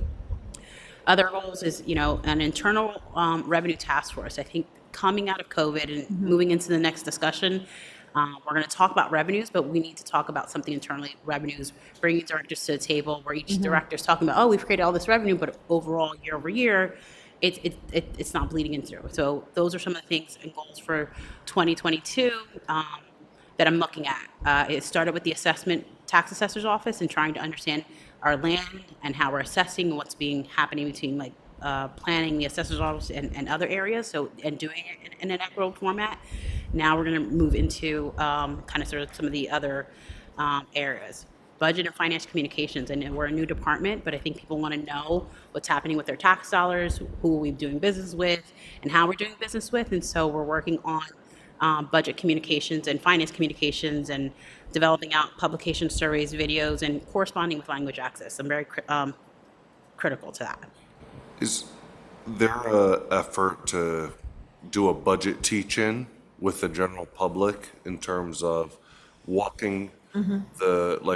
Other goals is, an internal revenue task force. I think coming out of COVID and moving into the next discussion, we're going to talk about revenues, but we need to talk about something internally, revenues, bringing directors to the table where each director is talking about, we've created all this revenue, but overall year over year, it's not bleeding in through. So those are some of the things and goals for 2022 that I'm looking at. It started with the tax assessor's office and trying to understand our land and how we're assessing and what's happening between planning, the assessor's office, and other areas. So, and doing it in an equitable format. Now we're going to move into kind of sort of some of the other areas. Budget and finance communications, and we're a new department, but I think people want to know what's happening with their tax dollars, who are we doing business with, and how we're doing business with. And so we're working on budget communications and finance communications and developing out publication surveys, videos, and corresponding with language access. I'm very critical to that. Is there an effort to do a budget teach-in with the general public in terms of walking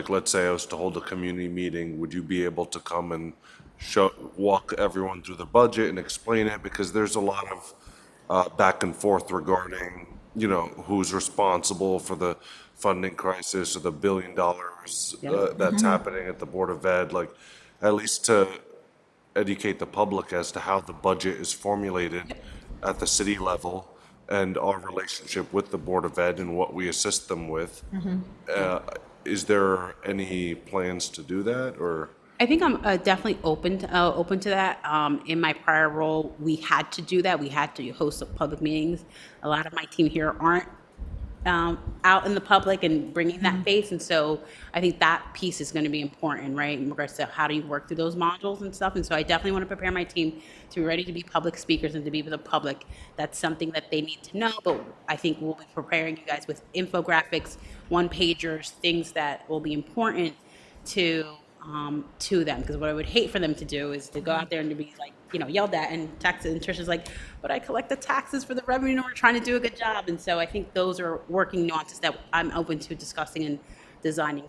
let's say I was to hold a community meeting, would you be able to come and walk everyone through the budget and explain it? Because there's a lot of back and forth regarding, who's responsible for the funding crisis or the $1 billion that's happening at the Board of Ed, at least to educate the public as to how the budget is formulated at the city level and our relationship with the Board of Ed and what we assist them with. Is there any plans to do that, or? I think I'm definitely open to that. In my prior role, we had to do that. We had to host public meetings. A lot of my team here aren't out in the public and bringing that face, and so I think that piece is going to be important, right, in regards to how do you work through those modules and stuff. And so I definitely want to prepare my team to be ready to be public speakers and to be with the public. That's something that they need to know, but I think we'll be preparing you guys with infographics, one-pagers, things that will be important to them, because what I would hate for them to do is to go out there and to be yelled at and taxes, and Tricia's like, but I collect the taxes for the revenue and we're trying to do a good job. And so I think those are working nuances that I'm open to discussing and designing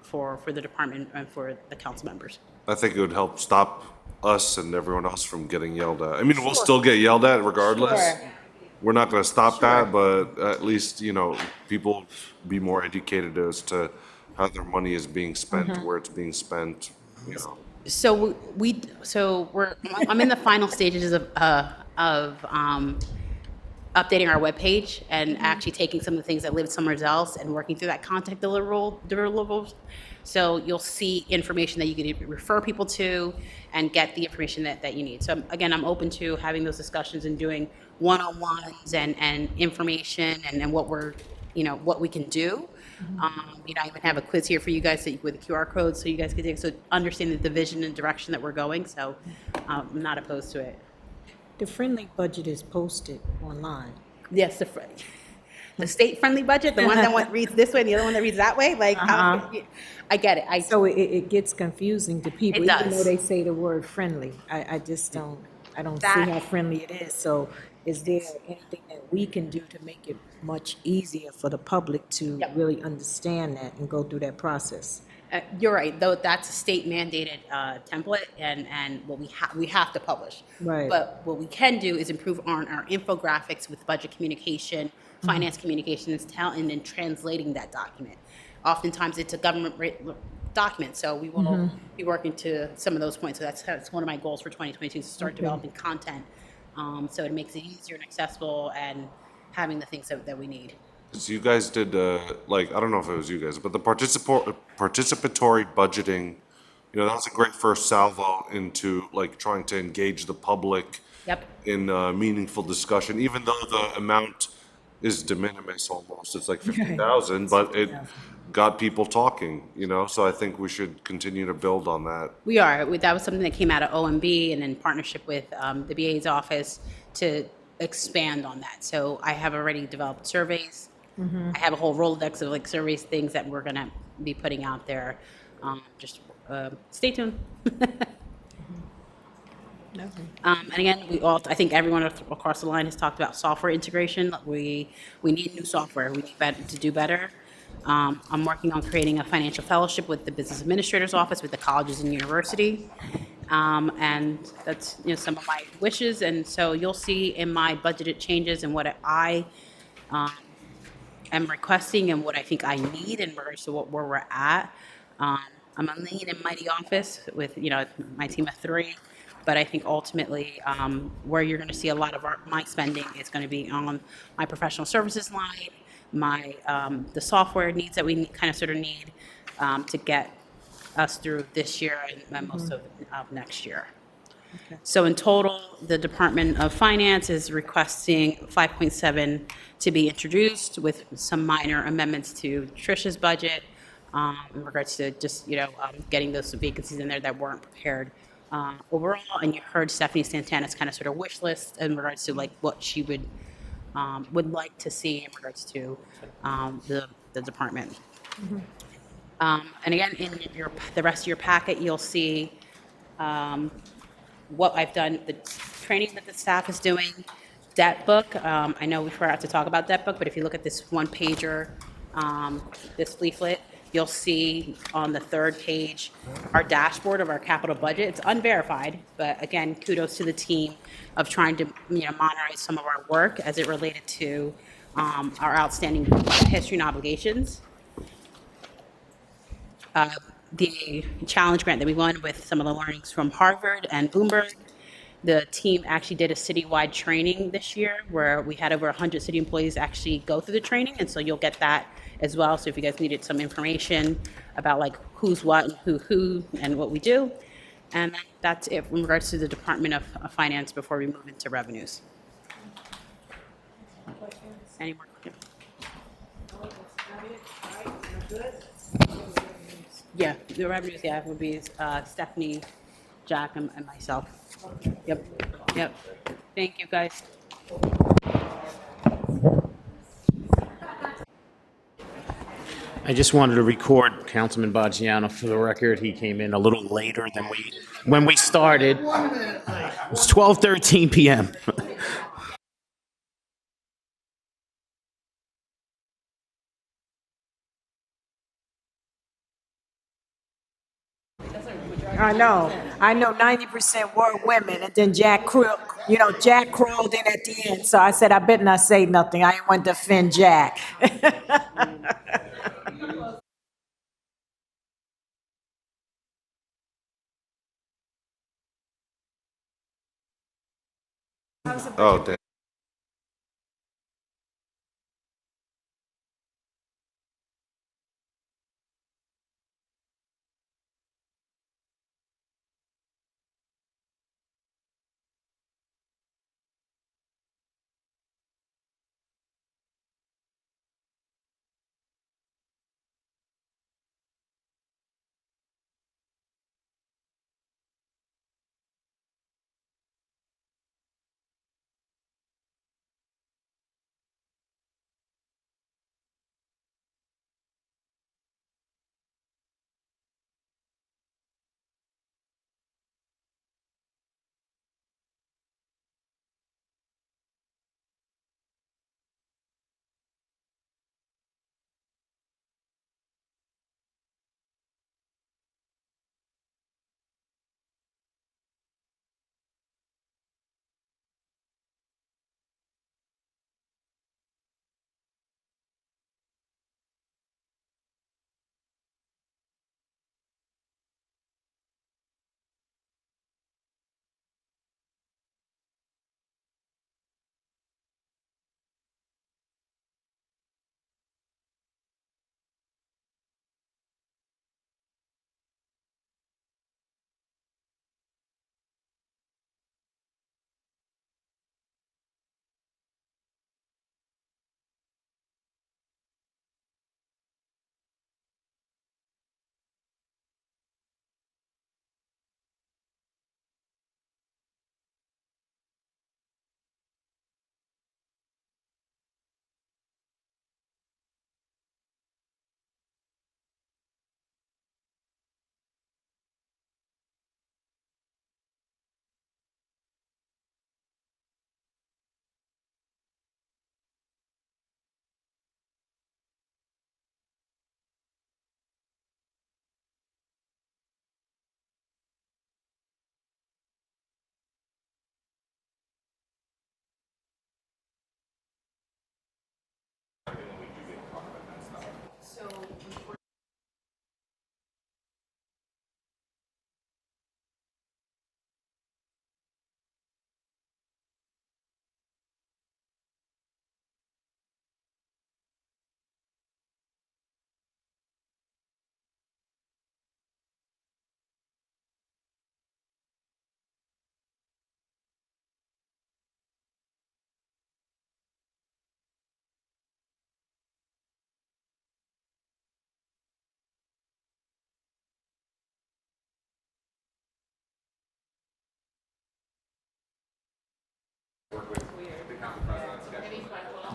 for the department and for the council members. I think it would help stop us and everyone else from getting yelled at. I mean, we'll still get yelled at regardless. Sure. We're not going to stop that, but at least, people be more educated as to how their money is being spent, where it's being spent, So I'm in the final stages of updating our webpage and actually taking some of the things that lived somewhere else and working through that contact deliverables. So you'll see information that you can refer people to and get the information that you need. So again, I'm open to having those discussions and doing one-on-ones and information and what what we can do. I even have a quiz here for you guys with a QR code so you guys can take, so understand the vision and direction that we're going. So I'm not opposed to it. The friendly budget is posted online. Yes, the state-friendly budget, the one that reads this way and the other one that reads that way. Like, I get it. So it gets confusing to people, It even does. though they say the word friendly. I just don't see how friendly it is. So is there anything that we can do to make it much easier for the public to really understand that and go through that process? You're right, though that's a state mandated template and what we have to publish. Right. But what we can do is improve on our infographics with budget communication, finance communications, and then translating that document. Oftentimes it's a government document, so we will be working to some of those points. So that's one of my goals for 2022 is to start developing content, so it makes it easier and accessible and having the things that we need. So you guys did, I don't know if it was you guys, but the participatory budgeting, that was a great first salvo into trying to engage the public in meaningful discussion, even though the amount is de minimis almost. It's like 50,000, but it got people talking, so I think we should continue to build on that. We are. That was something that came out of OMB and in partnership with the BA's office to expand on that. So I have already developed surveys. I have a whole Rolodex of surveys, things that we're going to be putting out there. Just stay tuned. And again, I think everyone across the line has talked about software integration. We need new software. We need to do better. I'm working on creating a financial fellowship with the Business Administrator's Office, with the colleges and university. And that's some of my wishes. And so you'll see in my budgeted changes and what I am requesting and what I think I need in regards to where we're at. I'm a lean and mighty office with my team of 3. But I think ultimately where you're going to see a lot of my spending is going to be on my professional services line, the software needs that we kind of sort of need to get us through this year and most of next year. Okay. So in total, the Department of Finance is requesting 5.7 to be introduced with some minor amendments to Tricia's budget in regards to just getting those vacancies in there that weren't prepared. Overall, and you heard Stephanie Santana's kind of sort of wish list in regards to what she would like to see in regards to the department. And again, in the rest of your packet, you'll see what I've done, the training that the staff is doing, debt book. I know we forgot to talk about debt book, but if you look at this one pager, this leaflet, you'll see on the 3rd page our dashboard of our capital budget. It's unverified, but again, kudos to the team of trying to monitorize some of our work as it related to our outstanding history and obligations. The challenge grant that we won with some of the learnings from Harvard and Bloomberg. The team actually did a citywide training this year where we had over 100 city employees actually go through the training, and so you'll get that as well. So if you guys needed some information about who's what and who and what we do. And that's it in regards to the Department of Finance before we move into revenues. Any more questions? Yeah, the revenues, would be Stephanie, Jack, and myself. Yep. Thank you, guys. I just wanted to record Councilman Baggiano for the record. He came in a little later than when we started. It's 12:13 p.m. I know 90% were women, and then Jack crawled in at the end, so I said, I better not say nothing. I didn't want to offend Jack. Oh, damn.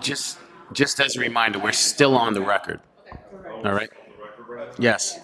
Just, just as a reminder, we're still on the record. All right? Yes.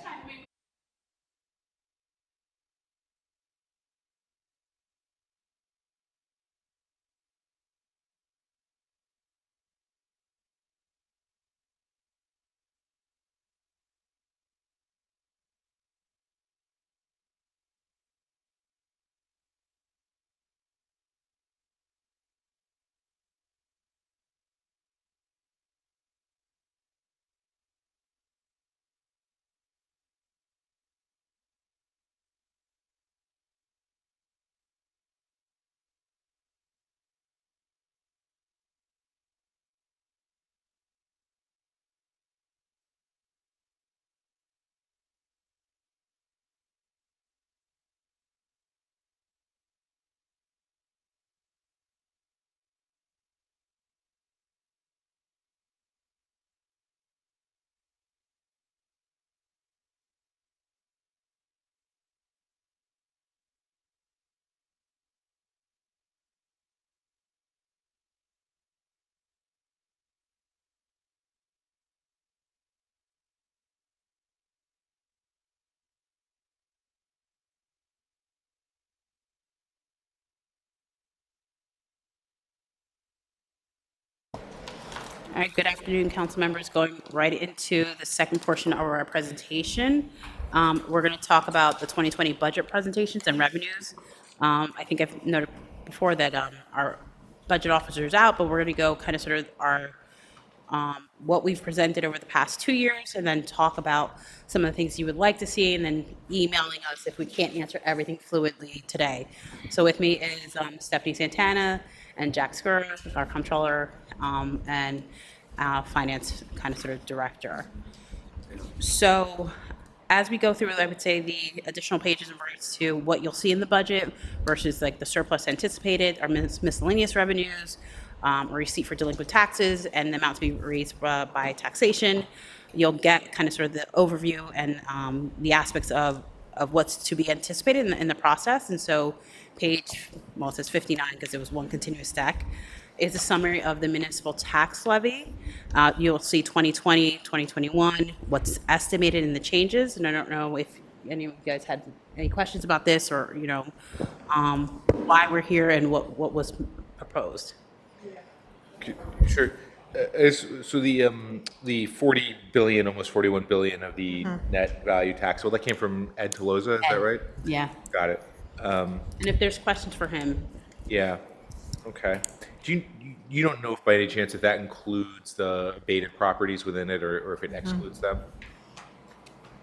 All right, good afternoon, council members. Going right into the second portion of our presentation. We're going to talk about the 2020 budget presentations and revenues. I think I've noted before that our budget officer is out, but we're going to go kind of sort of our what we've presented over the past 2 years, and then talk about some of the things you would like to see, and then emailing us if we can't answer everything fluidly today. So with me is Stephanie Santana and Jack Skura, our comptroller, and finance kind of sort of director. So as we go through, I would say the additional pages in regards to what you'll see in the budget versus like the surplus anticipated, our miscellaneous revenues, receipt for delinquent taxes, and the amount to be raised by taxation. You'll get kind of sort of the overview and the aspects of what's to be anticipated in the process. And so page, well, it says 59 because it was one continuous stack, is a summary of the municipal tax levy. You'll see 2020, 2021, what's estimated in the changes. And I don't know if any of you guys had any questions about this, or, you know, why we're here and what was proposed. Sure. So the 40 billion, almost 41 billion of the net value tax, well, that came from Ed Tolosa, is that right? Yeah. Got it. And if there's questions for him. Yeah. Okay. You don't know if by any chance if that includes the abated properties within it, or if it excludes them?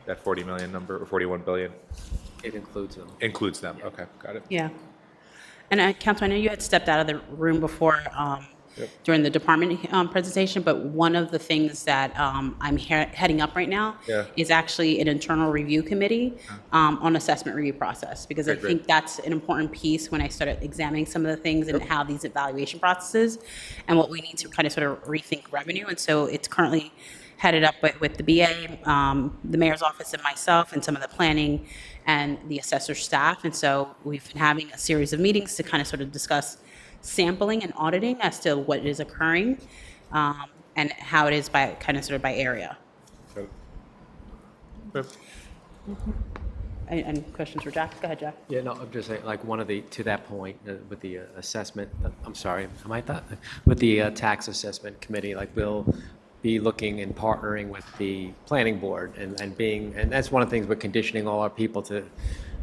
That 40 million number, or 41 billion? It includes them. Includes them. Okay, got it. Yeah. And Council, I know you had stepped out of the room before during the department presentation, but one of the things that I'm heading up right now is actually an internal review committee on assessment review process, because I think that's an important piece when I started examining some of the things and how these evaluation processes and what we need to kind of sort of rethink revenue. And so it's currently headed up with the BA, the mayor's office, and myself, and some of the planning and the assessor staff. And so we've been having a series of meetings to kind of sort of discuss sampling and auditing as to what is occurring and how it is by kind of sort of by area. And questions for Jack? Go ahead, Jack. Yeah, no, I'm just saying, like, one of the, to that point, with the assessment, I'm sorry, am I thought, with the tax assessment committee, like, we'll be looking and partnering with the planning board and that's one of the things we're conditioning all our people to,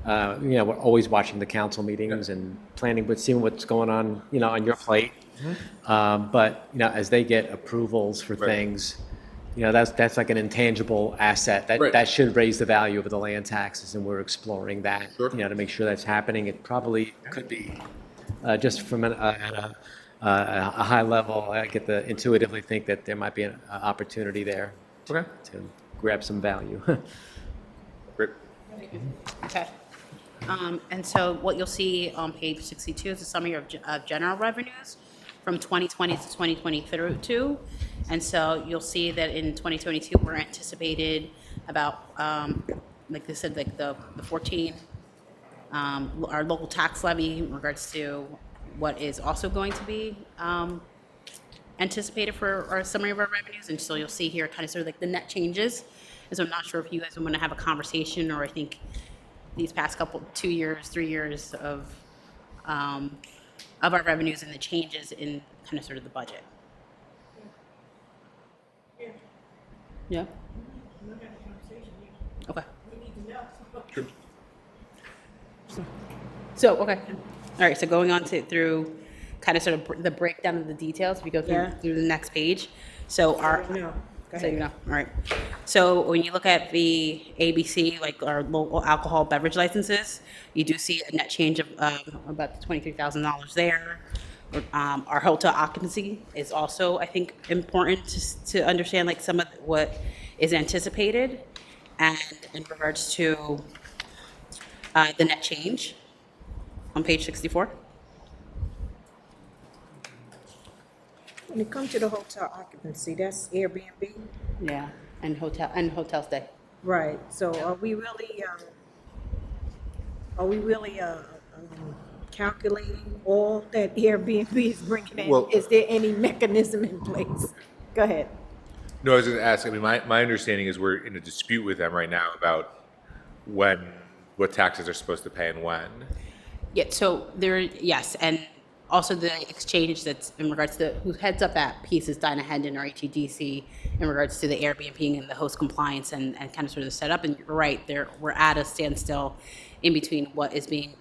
you know, we're always watching the council meetings and planning, but seeing what's going on, you know, on your plate. But, you know, as they get approvals for things, you know, that's like an intangible asset that should raise the value of the land taxes, and we're exploring that, you know, to make sure that's happening. It probably could be just from at a high level. I get to intuitively think that there might be an opportunity there to grab some value. Great. Okay. And so what you'll see on page 62 is a summary of general revenues from 2020 to 2022. And so you'll see that in 2022, we're anticipated about, like they said, like the 14, our local tax levy in regards to what is also going to be anticipated for our summary of our revenues. And so you'll see here kind of sort of like the net changes. And so I'm not sure if you guys want to have a conversation, or I think these past 2 years, 3 years of our revenues and the changes in kind of sort of the budget. Yeah. Okay. Sure. So, okay. All right, so going on through kind of sort of the breakdown of the details, we go through the next page. So our, so you know, all right. So when you look at the ABC, like our local alcohol beverage licenses, you do see a net change of about $23,000 there. Our hotel occupancy is also, I think, important to understand, like, some of what is anticipated, and in regards to the net change on page 64. When it comes to the hotel occupancy, that's Airbnb? Yeah, and hotel stay. Right, so are we really calculating all that Airbnb is bringing in? Well, is there any mechanism in place? Go ahead. No, I was going to ask, I mean, my understanding is we're in a dispute with them right now about what taxes are supposed to pay and when. Yeah, so there, yes, and also the exchange that's in regards to who heads up that piece is Dinah Hendon, our HEDC, in regards to the Airbnb and the host compliance and kind of sort of the setup. And you're right, we're at a standstill in between what is being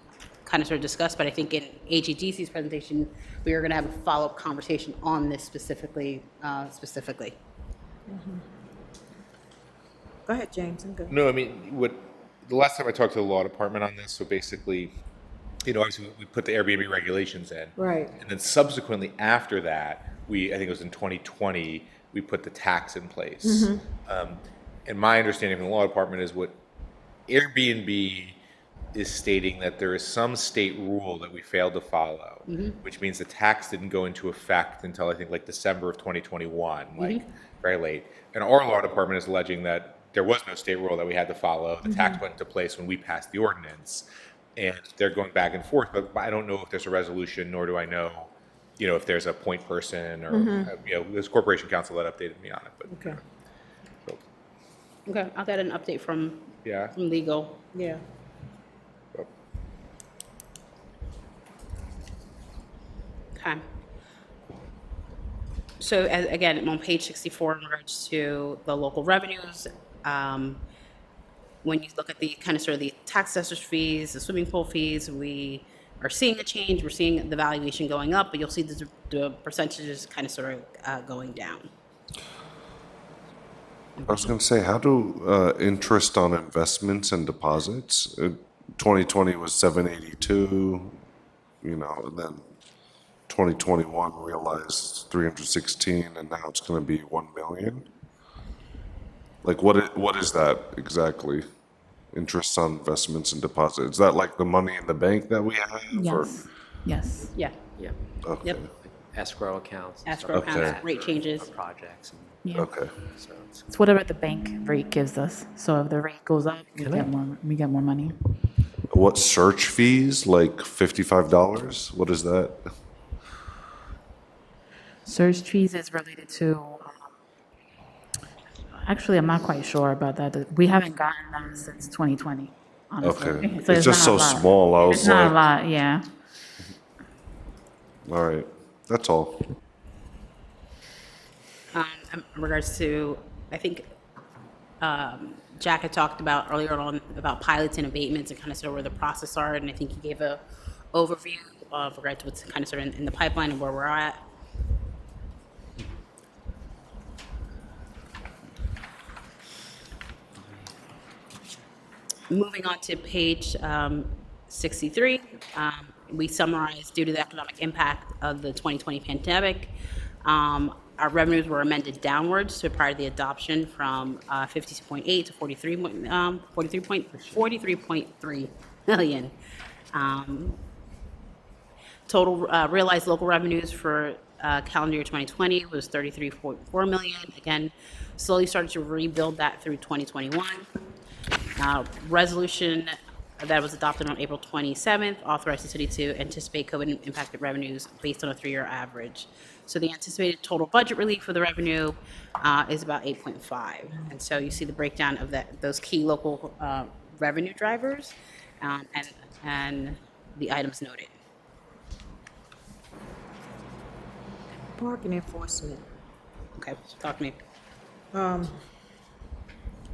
kind of sort of discussed. But I think in HEDC's presentation, we are going to have a follow-up conversation on this specifically. Go ahead, James, I'm good. No, I mean, the last time I talked to the law department on this, so basically, obviously we put the Airbnb regulations in. Right. And then subsequently after that, I think it was in 2020, we put the tax in place. And my understanding from the law department is what Airbnb is stating that there is some state rule that we failed to follow, which means the tax didn't go into effect until I think like December of 2021, very late. And our law department is alleging that there was no state rule that we had to follow. The tax went into place when we passed the ordinance. And they're going back and forth, but I don't know if there's a resolution, nor do I know, if there's a point person or, there's corporation counsel that updated me on it. But, Okay. Okay, I'll get an update from legal. Yeah. Okay. So again, on page 64 in regards to the local revenues, when you look at the kind of sort of the tax assessor's fees, the swimming pool fees, we are seeing a change. We're seeing the valuation going up, but you'll see the percentages kind of sort of going down. I was going to say, how do interest on investments and deposits? 2020 was 782, and then 2021 realized 316, and now it's going to be 1 million. Like, what is that exactly? Interest on investments and deposits. Is that like the money in the bank that we have? Yes. Or? Yeah. Yeah. Okay. Yep. Escrow accounts. and Escrow stuff like accounts, that rate changes. for projects. Yeah. Okay. So It's whatever the bank rate gives us. So if the rate goes up, we get more money. What search fees? Like $55? What is that? Search fees is related to, actually, I'm not quite sure about that. We haven't gotten them since 2020, honestly. Okay. So It's just not so a lot. small. I was It's not a like, lot, yeah. all right. That's all. In regards to, I think Jack had talked about earlier on about pilots and abatements and kind of sort of where the process are, and I think he gave a overview of regard to what's kind of sort of in the pipeline and where we're at. Moving on to page 63, we summarize due to the economic impact of the 2020 pandemic, our revenues were amended downwards to prior to the adoption from 52.8 to 43.3 million. Total realized local revenues for calendar year 2020 was 33.4 million. Again, slowly started to rebuild that through 2021. Resolution that was adopted on April 27th authorized the city to anticipate COVID impacted revenues based on a 3-year average. So the anticipated total budget relief for the revenue is about 8.5. And so you see the breakdown of those key local revenue drivers and the items noted. Parking enforcement. Okay, talk to me.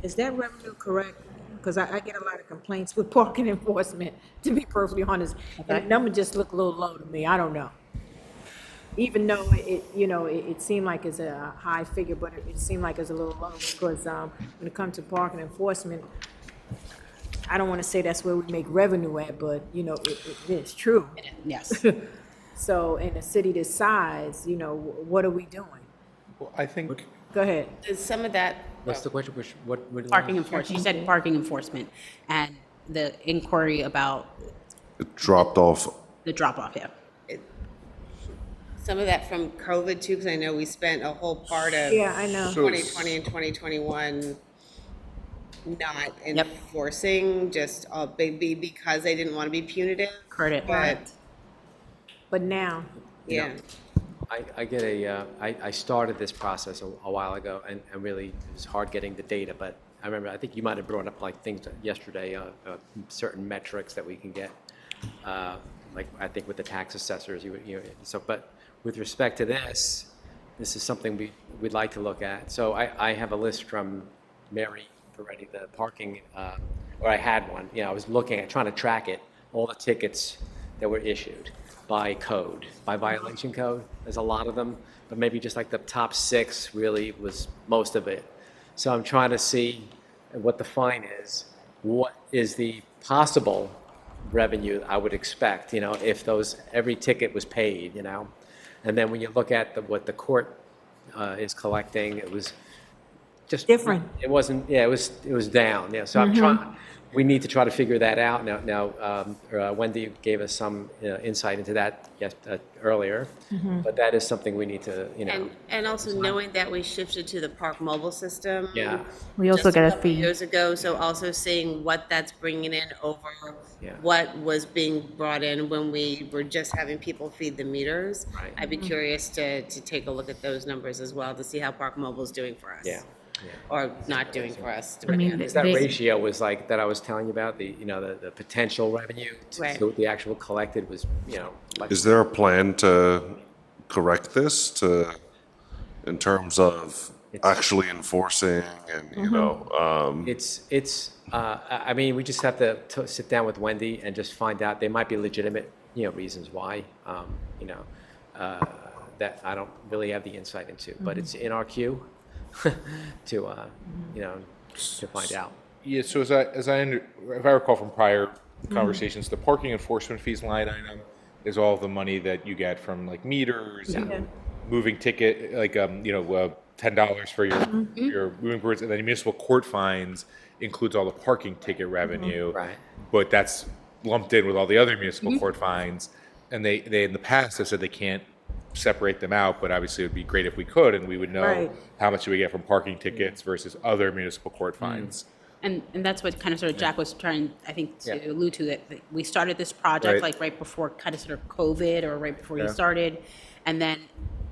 Is that revenue correct? Because I get a lot of complaints with parking enforcement, to be perfectly honest. And the number just look a little low to me, I don't know. Even though it seemed like it's a high figure, but it seemed like it's a little low because when it comes to parking enforcement, I don't want to say that's where we make revenue at, but it is true. Yes. So in a city this size, what are we doing? Well, I think Go ahead. Is some of that, what's the question? What Parking enforcement, you said parking enforcement, and the inquiry about It dropped off. the drop-off, yeah. some of that from COVID too, because I know we spent a whole part of Yeah, I know. 2020 and 2021 not enforcing, just maybe because they didn't want to be punitive. Correct. But now, Yeah. I started this process a while ago, and really it was hard getting the data, but I remember, I think you might have brought up like things yesterday, certain metrics that we can get like I think with the tax assessors, so, but with respect to this is something we'd like to look at. So I have a list from Mary already, the parking, or I had one, I was looking at, trying to track it, all the tickets that were issued by code, by violation code. There's a lot of them, but maybe just like the top 6 really was most of it. So I'm trying to see what the fine is, what is the possible revenue I would expect, if every ticket was paid, And then when you look at what the court is collecting, it was just Different. It wasn't, it was down. Yeah, so I'm trying. We need to try to figure that out now. Wendy gave us some insight into that earlier, but that is something we need to, And also knowing that we shifted to the Park Mobile system. Yeah. We also just get a couple fee. years ago, so also seeing what that's bringing in over what was being brought in when we were just having people feed the meters. Right. I'd be curious to take a look at those numbers as well, to see how Park Mobile is doing for us. Yeah. Or not doing for us. I mean, Because that ratio was like that I was telling you about, the potential revenue Right. to the actual collected was, like, Is there a plan to correct this in terms of actually enforcing and, I mean, we just have to sit down with Wendy and just find out. There might be legitimate, reasons why, that I don't really have the insight into, but it's in our queue to find out. Yeah, so if I recall from prior conversations, the parking enforcement fees line item is all the money that you get from like meters and moving ticket, like $10 for your moving boards, and then municipal court fines includes all the parking ticket revenue. Right. But that's lumped in with all the other municipal court fines, and they in the past have said they can't separate them out, but obviously it would be great if we could, and we would know how much do we get from parking tickets versus other municipal court fines. And that's what kind of sort of Jack was trying, I think, to allude to, that we started this project Right. right before kind of sort of COVID, or right before you started. And then,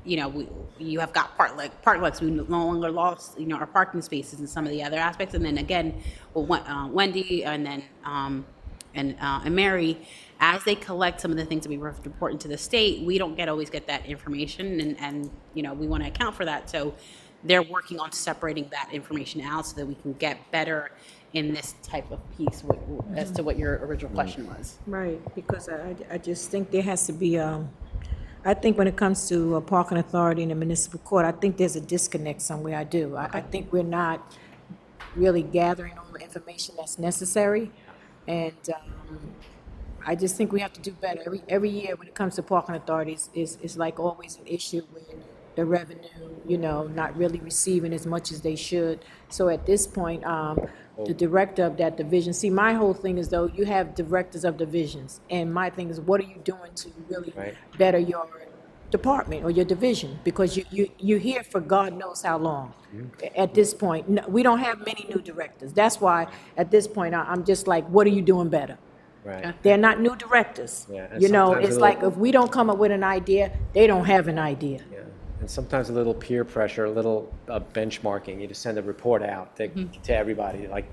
you have got Parklex, we no longer lost, our parking spaces and some of the other aspects. And then again, Wendy and then, and Mary, as they collect some of the things that we report into the state, we don't always get that information, and we want to account for that. So they're working on separating that information out so that we can get better in this type of piece, as to what your original question was. Right, because I just think there has to be, I think when it comes to a parking authority and a municipal court, I think there's a disconnect somewhere, I do. I think we're not really gathering all the information that's necessary, and I just think we have to do better. Every year when it comes to parking authorities, is like always an issue with the revenue, not really receiving as much as they should. So at this point, the director of that division, see, my whole thing is, though, you have directors of divisions, and my thing is, what are you doing to really better your department or your division? Because you're here for God knows how long. At this point, we don't have many new directors. That's why at this point, I'm just like, what are you doing better? Right. They're not new directors. Yeah, and sometimes It's a like little- if we don't come up with an idea, they don't have an idea. Yeah. And sometimes a little peer pressure, a little benchmarking. You just send a report out to everybody, like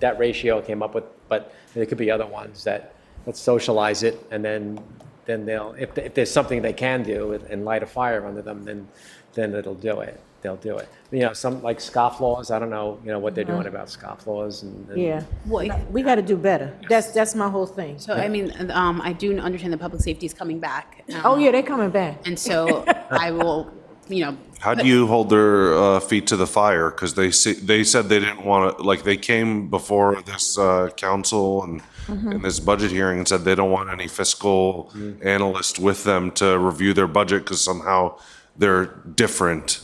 that ratio came up with, but there could be other ones that, let's socialize it, and then they'll, if there's something they can do and light a fire under them, then it'll do it. They'll do it. Some like scofflaws, I don't know, what they're doing about scofflaws and. Yeah, we got to do better. That's my whole thing. So, I mean, I do understand that public safety is coming back. Oh, yeah, they're coming back. And so I will, how do you hold their feet to the fire? Because they said they didn't want to, like, they came before this council and in this budget hearing and said they don't want any fiscal analyst with them to review their budget because somehow they're different.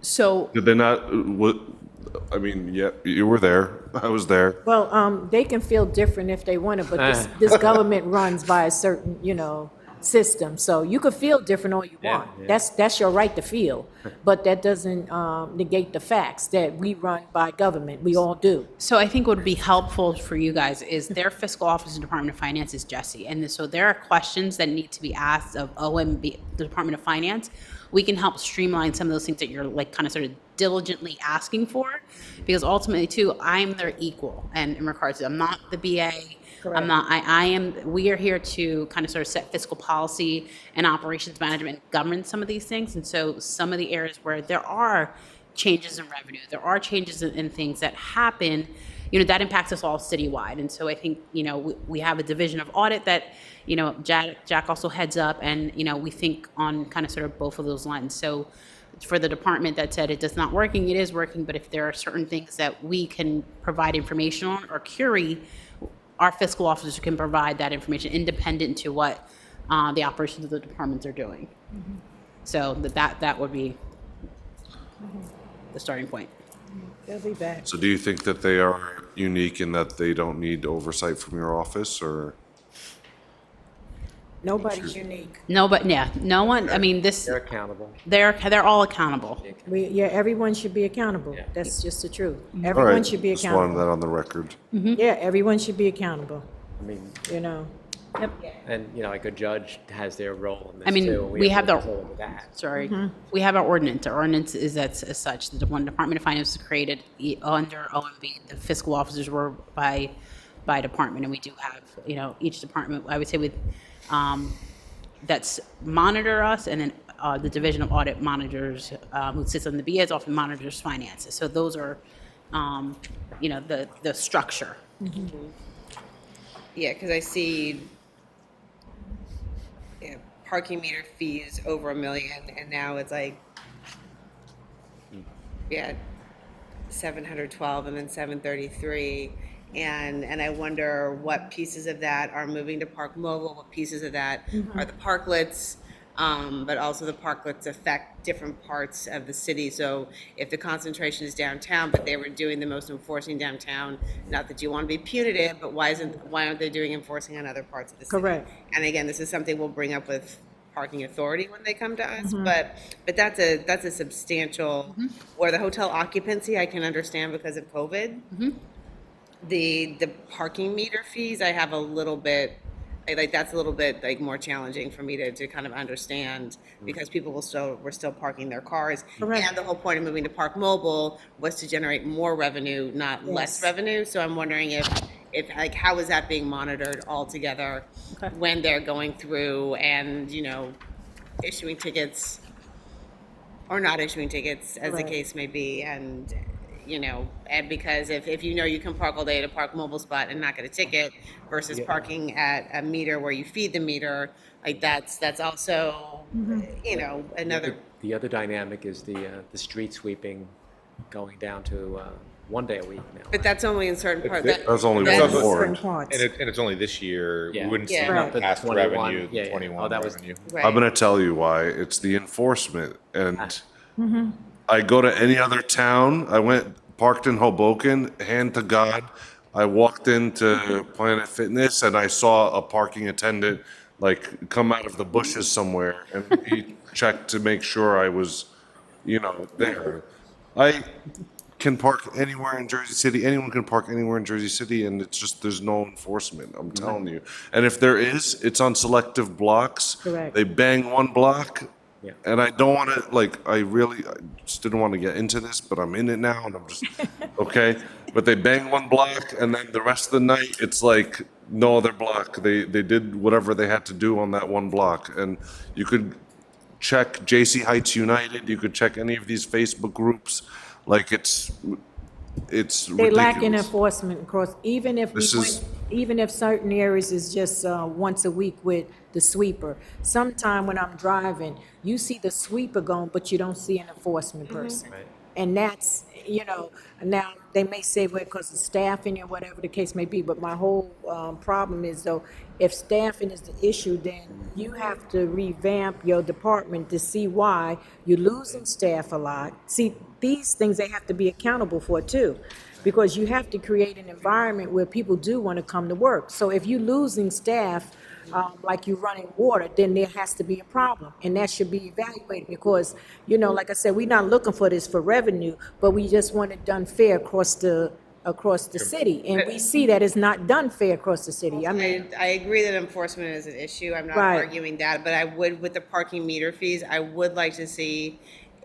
So Did they not? I mean, yeah, you were there. I was there. Well, they can feel different if they want to, but this government runs by a certain, system. So you could feel different all you want. Yeah. That's your right to feel, but that doesn't negate the facts that we run by government. We all do. So I think what would be helpful for you guys is their fiscal office and Department of Finance is Jesse. And so there are questions that need to be asked of OMB, the Department of Finance. We can help streamline some of those things that you're like kind of sort of diligently asking for, because ultimately too, I'm their equal. And in regards to, I'm not the BA. I'm not, I am, we are here to kind of sort of set fiscal policy and operations management and govern some of these things. And so some of the areas where there are changes in revenue, there are changes in things that happen, that impacts us all citywide. And so I think, we have a division of audit that, Jack also heads up, and, we think on kind of sort of both of those lines. So for the department that said it does not working, it is working, but if there are certain things that we can provide information on or query, our fiscal officers can provide that information independent to what the operations of the departments are doing. So that would be the starting point. They'll be back. So do you think that they are unique in that they don't need oversight from your office, or? Nobody's unique. No, but yeah, no one, I mean, They're accountable. they're all accountable. Everyone should be accountable. That's just the truth. All Everyone right, should be just wanted accountable. that on the record. Yeah, everyone should be accountable, I mean, Yep. and, a good judge has their role in this I mean, too. we have to the- control that. Sorry. We have our ordinance. Our ordinance is as such. The Department of Finance was created under OMB. The fiscal officers were by department, and we do have, each department, I would say with, that's monitor us, and then the Division of Audit monitors, who sits on the BA's office, monitors finances. So those are, the structure. Yeah, because I see parking meter fees over $1 million, and now it's like, 712 and then 733. And I wonder what pieces of that are moving to Park Mobile, what pieces of that are the parklets, but also the parklets affect different parts of the city. So if the concentration is downtown, but they were doing the most enforcing downtown, not that you want to be punitive, but why aren't they doing enforcing on other parts of the city? Correct. And again, this is something we'll bring up with parking authority when they come to us, but that's a substantial, where the hotel occupancy I can understand because of COVID. The parking meter fees, I have a little bit, that's a little bit more challenging for me to kind of understand, because people were still parking their cars. Correct. And the whole point of moving to Park Mobile was to generate more revenue, not less revenue. So I'm wondering if how is that being monitored altogether when they're going through and, issuing tickets or not issuing tickets, as the case may be. And because if you can park all day at a Park Mobile spot and not get a ticket versus parking at a meter where you feed the meter, that's also, another. The other dynamic is the street sweeping going down to 1 day a week now. But that's only in certain parts. That's only that's- one Certain board. parts. And it's only this year. Yeah. We wouldn't see Yeah. the past 21, revenue, yeah, the yeah. 21 Oh, that was- revenue. Right. I'm gonna tell you why. It's the enforcement. And I go to any other town, I went, parked in Hoboken, hand to God, I walked into Planet Fitness and I saw a parking attendant come out of the bushes somewhere, and he checked to make sure I was, there. I can park anywhere in Jersey City. Anyone can park anywhere in Jersey City, and it's just, there's no enforcement, I'm telling you. And if there is, it's on selective blocks. Correct. They bang one block, Yeah. and I don't want to, I just didn't want to get into this, but I'm in it now, and I'm just, okay? But they bang one block, and then the rest of the night, it's no other block. They did whatever they had to do on that one block. And you could check JC Heights United, you could check any of these Facebook groups, it's They lack in ridiculous. enforcement across, even if even if certain areas is just once a week with the sweeper. Sometime when I'm driving, you see the sweeper going, but you don't see an enforcement person. And that's, now they may say, well, because of staffing or whatever the case may be, but my whole problem is though, if staffing is the issue, then you have to revamp your department to see why you're losing staff a lot. See, these things they have to be accountable for too, because you have to create an environment where people do want to come to work. So if you're losing staff, like you're running water, then there has to be a problem, and that should be evaluated because, like I said, we're not looking for this for revenue, but we just want it done fair across the city, and we see that it's not done fair across the city. I mean, I agree that enforcement is an issue. I'm not Right. arguing that, but I would, with the parking meter fees, I would like to see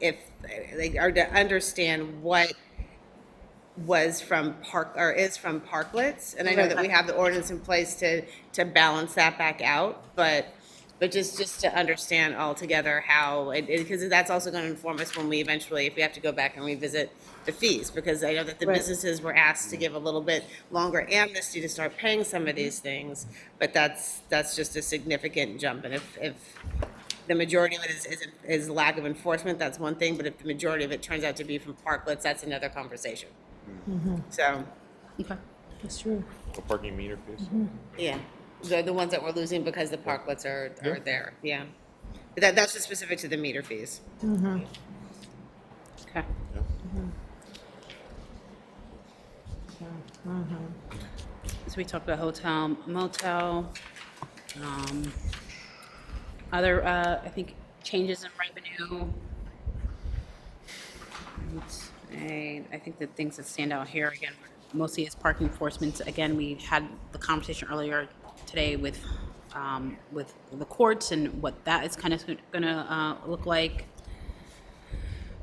if, like, or to understand what was from is from parklets. And I know that we have the ordinance in place to balance that back out, but just to understand altogether how because that's also going to inform us when we eventually, if we have to go back and revisit the fees, because I know that the businesses were asked to give a little bit longer amnesty to start paying some of these things, but that's just a significant jump. And if the majority of it is lack of enforcement, that's one thing, but if the majority of it turns out to be from parklets, that's another conversation. So, Okay. That's true. The parking meter fees. yeah, the ones that we're losing because the parklets are there, yeah. But that's just specific to the meter fees. Okay. So we talked about hotel, motel, other, I think, changes in revenue. I think the things that stand out here, again, mostly is parking enforcement. Again, we had the conversation earlier today with the courts and what that is kind of gonna look like.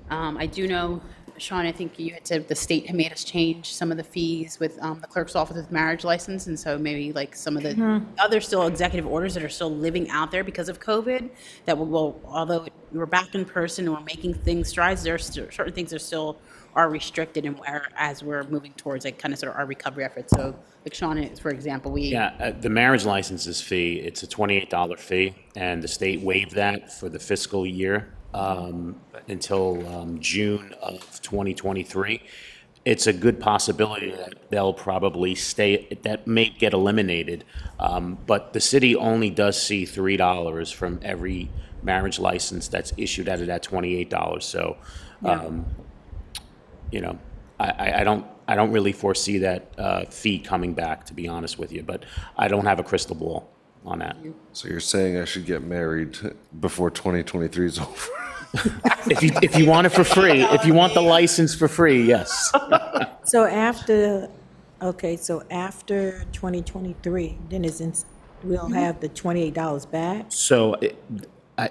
I do know, Sean, I think you had said the state had made us change some of the fees with the clerk's office with marriage license, and so maybe like some of the other still executive orders that are still living out there because of COVID, that will although we're back in person and we're making things strides, there are certain things that still are restricted, and as we're moving towards like kind of sort of our recovery efforts. So like Sean, for example, The marriage licenses fee, it's a $28 fee, and the state waived that for the fiscal year until June of 2023. It's a good possibility that they'll probably that may get eliminated, but the city only does see $3 from every marriage license that's issued out of that $28. So, I don't really foresee that fee coming back, to be honest with you, but I don't have a crystal ball on that. So you're saying I should get married before 2023 is over? If you want it for free, if you want the license for free, yes. So after 2023, then we'll have the $28 back? So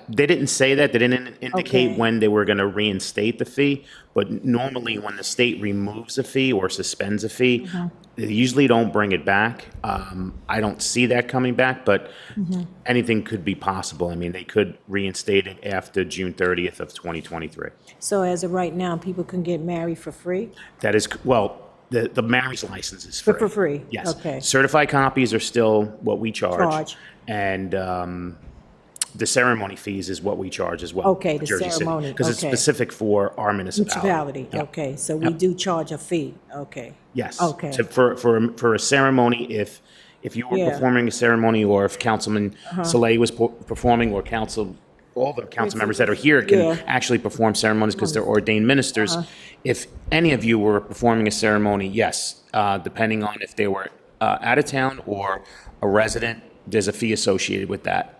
they didn't say that. They didn't indicate when they were going to reinstate the fee. But normally when the state removes a fee or suspends a fee, they usually don't bring it back. I don't see that coming back, but anything could be possible. I mean, they could reinstate it after June 30th of 2023. So as of right now, people can get married for free? That is, the marriage license is free. For free? Yes. Okay. Certified copies are still what we charge. And the ceremony fees is what we charge as well. Okay, the ceremony, Because it's specific for our municipality. Yeah. Okay, so we do charge a fee, okay. Yes. Okay. So for a ceremony, if you were performing a ceremony, or if Councilman Saleh was performing, or all the council members that are here can actually perform ceremonies because they're ordained ministers. If any of you were performing a ceremony, yes, depending on if they were out of town or a resident, there's a fee associated with that.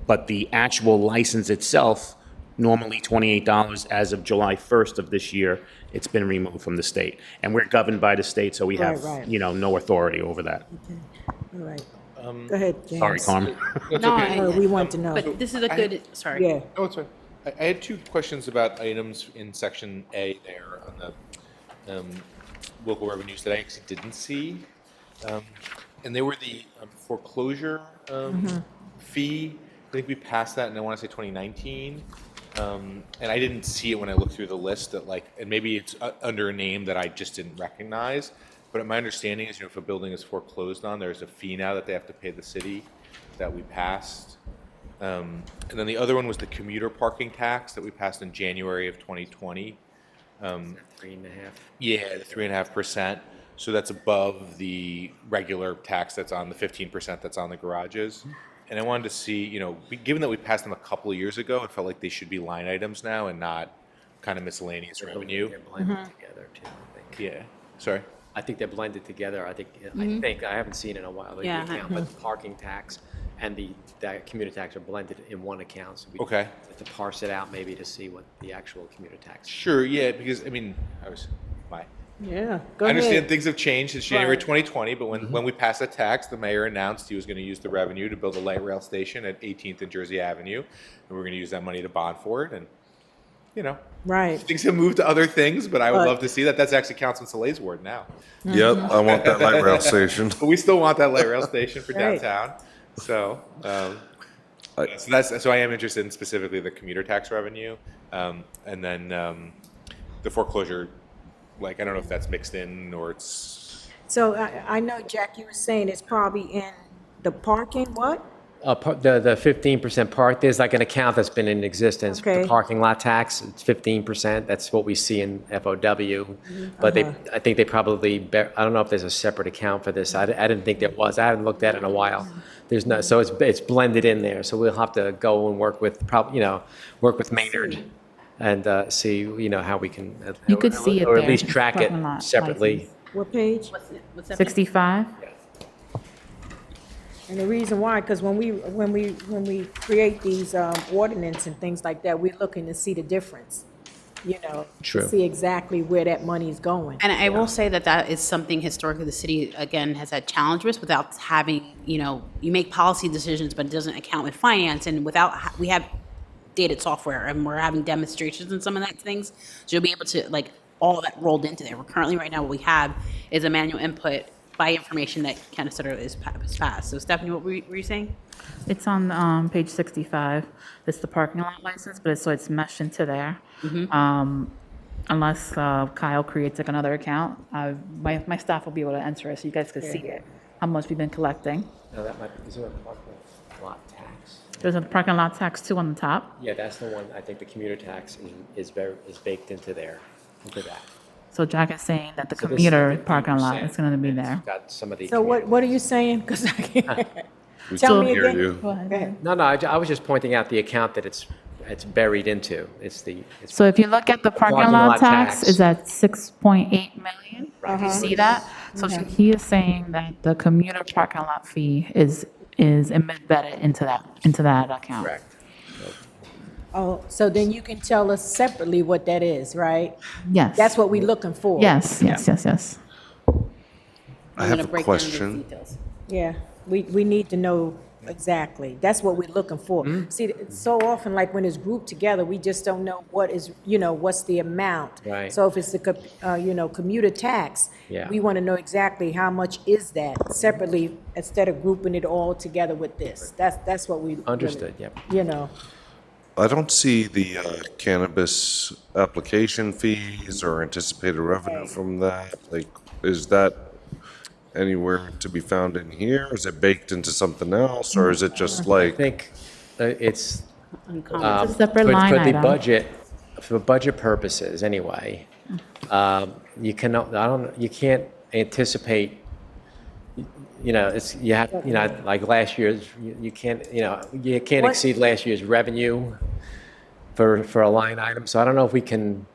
But the actual license itself, normally $28 as of July 1st of this year, it's been removed from the state. And we're governed by the state, so we have, no authority over that. Okay. All right. Go ahead, James. Sorry, Carmen. No, We want to know. but this is a good, sorry. Yeah. Oh, it's fine. I had two questions about items in section A there on the local revenues that I actually didn't see. And they were the foreclosure fee. I think we passed that, and I want to say 2019. And I didn't see it when I looked through the list that and maybe it's under a name that I just didn't recognize. But my understanding is, if a building is foreclosed on, there's a fee now that they have to pay the city that we passed. And then the other one was the commuter parking tax that we passed in January of 2020. 3.5. Yeah, the 3.5%. So that's above the regular tax that's on the 15% that's on the garages. And I wanted to see, given that we passed them a couple of years ago, it felt like they should be line items now and not kind of miscellaneous revenue. They're blended together too, I think. Yeah. Sorry. I think they're blended together. I haven't seen it in a while, the Yeah. account, but the parking tax and the commuter tax are blended in one account. So we Okay. have to parse it out maybe to see what the actual commuter tax. Sure. Yeah. Because Yeah, I understand things have changed since January 2020, but when we passed the tax, the mayor announced he was going to use the revenue to build a light rail station at 18th and Jersey Avenue, and we're going to use that money to bond for it. And you know, Right. things have moved to other things, but I would But- love to see that. That's actually Councilman Soleil's word now. Yep, I want that light rail station. But we still want that light rail station for Right. downtown. So, so I am interested in specifically the commuter tax revenue, and then the foreclosure. Like, I don't know if that's mixed in or it's. So I know, Jack, you were saying it's probably in the parking, what? The 15% park, there's like an account that's been in existence. Okay. The parking lot tax, it's 15%. That's what we see in FOW. But I think they probably, I don't know if there's a separate account for this. I didn't think there was. I haven't looked at it in a while. There's no, so it's blended in there. So we'll have to go and work with, work with Maynard and see, how we can. You could see it or at there, least track it parking lot separately. license. What page? What's that? 65? And the reason why, because when we create these ordinance and things like that, we're looking to see the difference, True. to see exactly where that money's going. And I will say that is something historically the city, again, has had challenge with without having, you make policy decisions, but it doesn't account with finance. And we have dated software and we're having demonstrations and some of that things. So you'll be able to, all that rolled into there. We're currently, right now, what we have is a manual input by information that kind of sort of is passed. So Stephanie, what were you saying? It's on page 65. It's the parking lot license, but it's meshed into there. Unless Kyle creates another account, my staff will be able to enter it so you guys can see it, how much we've been collecting. No, is there a parking lot tax? There's a parking lot tax too on the top. Yeah, that's the one. I think the commuter tax is baked into that. So Jack is saying that the So this commuter 15% parking lot is going to be there. Got some of the. So what are you saying? Because I can't. We Tell can me hear again. you. Go ahead. Go ahead. No, I was just pointing out the account that it's buried into. It's So if you look at the parking lot tax, is at 6.8 million. You see that? So he is saying that the commuter parking lot fee is embedded into that account. correct. Oh, so then you can tell us separately what that is, right? Yes. That's what we're looking for. Yes. I I'm have gonna a break down those question. details. Yeah, we need to know exactly. That's what we're looking for. See, it's so often, like when it's grouped together, we just don't know what is, what's the amount. Right. So if it's the, commuter tax, Yeah. we want to know exactly how much is that separately instead of grouping it all together with this. That's what we. Understood, yep. I don't see the cannabis application fees or anticipated revenue from that. Like, is that anywhere to be found in here? Is it baked into something else, or is it just I like? think it's It's a separate for line the item. budget, for budget purposes anyway. You can't anticipate. Like last year's. You can't What- exceed last year's revenue for a line item. So I don't know if we can.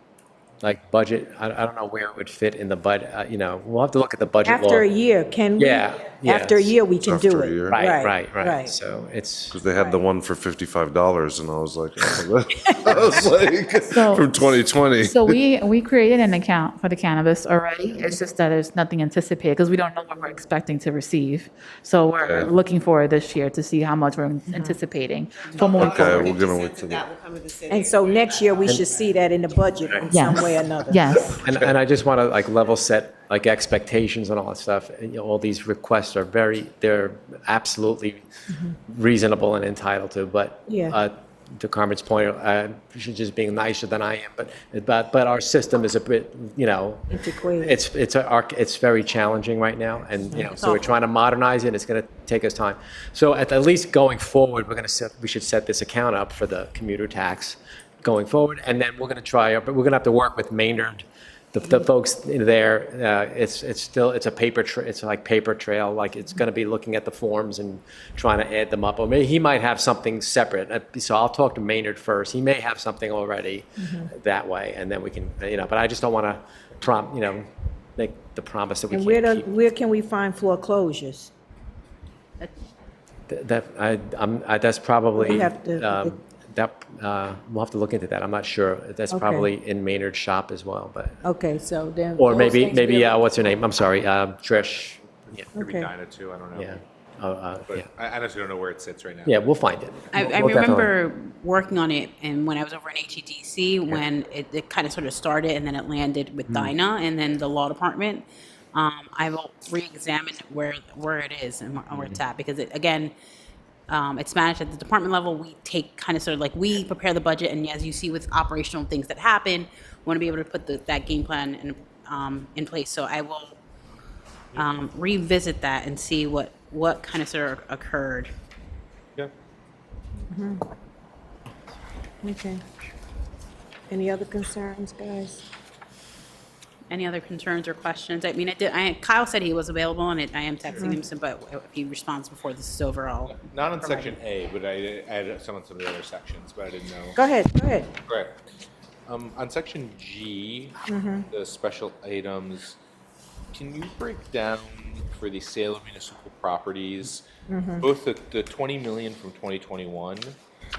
Budget, I don't know where it would fit in the budget, we'll have to look at the budget law. After a year, can we? Yeah, After a year, we can do After a it. year. Right. So it's, Because they had the one for $55, and I was like, from 2020. So we created an account for the cannabis already. It's just that there's nothing anticipated because we don't know what we're expecting to receive. So we're Okay. looking for it this year to see how much we're anticipating. For moving Okay, forward. we're gonna wait till That will come with the city. And so next year, we should see that in the budget in some way or another. Yes. and I just want to level set expectations and all that stuff. And, all these requests are they're absolutely reasonable and entitled to, but Yeah. to Carmen's point, she's just being nicer than I am, but our system is a bit, Antiquated. it's very challenging right now, and so we're trying to modernize it. It's going to take us time. So at least going forward, we should set this account up for the commuter tax going forward, and then we're going to have to work with Maynard, the folks there. It's a paper trail. Like it's going to be looking at the forms and trying to add them up, or maybe he might have something separate. So I'll talk to Maynard first. He may have something already that way, and then we can, But I just don't want to make the promise that we And can't keep. where can we find foreclosures? That's probably. We have to- We'll have to look into that. I'm not sure. That's Okay. probably in Maynard's shop as well, but. Okay, so then. Or those maybe, things really- what's her name? I'm sorry, Trish. Yeah. Maybe Okay. Dinah too, I don't know. Yeah. But yeah. I honestly don't know where it sits right now. Yeah, we'll find it. I We'll definitely- remember working on it, and when I was over in HEDC, when it kind of sort of started, and then it landed with Dinah, and then the law department. I will re-examine where it is and where it's at, because again, it's managed at the department level. We take kind of sort of like, we prepare the budget, and as you see with operational things that happen, we want to be able to put that game plan in place. So I will revisit that and see what kind of sort of occurred. Yeah. Okay. Any other concerns, guys? Any other concerns or questions? I mean, Kyle said he was available, and I am texting him, but if he responds before this is over, I'll. Not on section A, but I had some on some of the other sections, but I didn't know. Go ahead. Right. On section G, the special items, can you break down for the sale of municipal properties, both the 20 million from 2021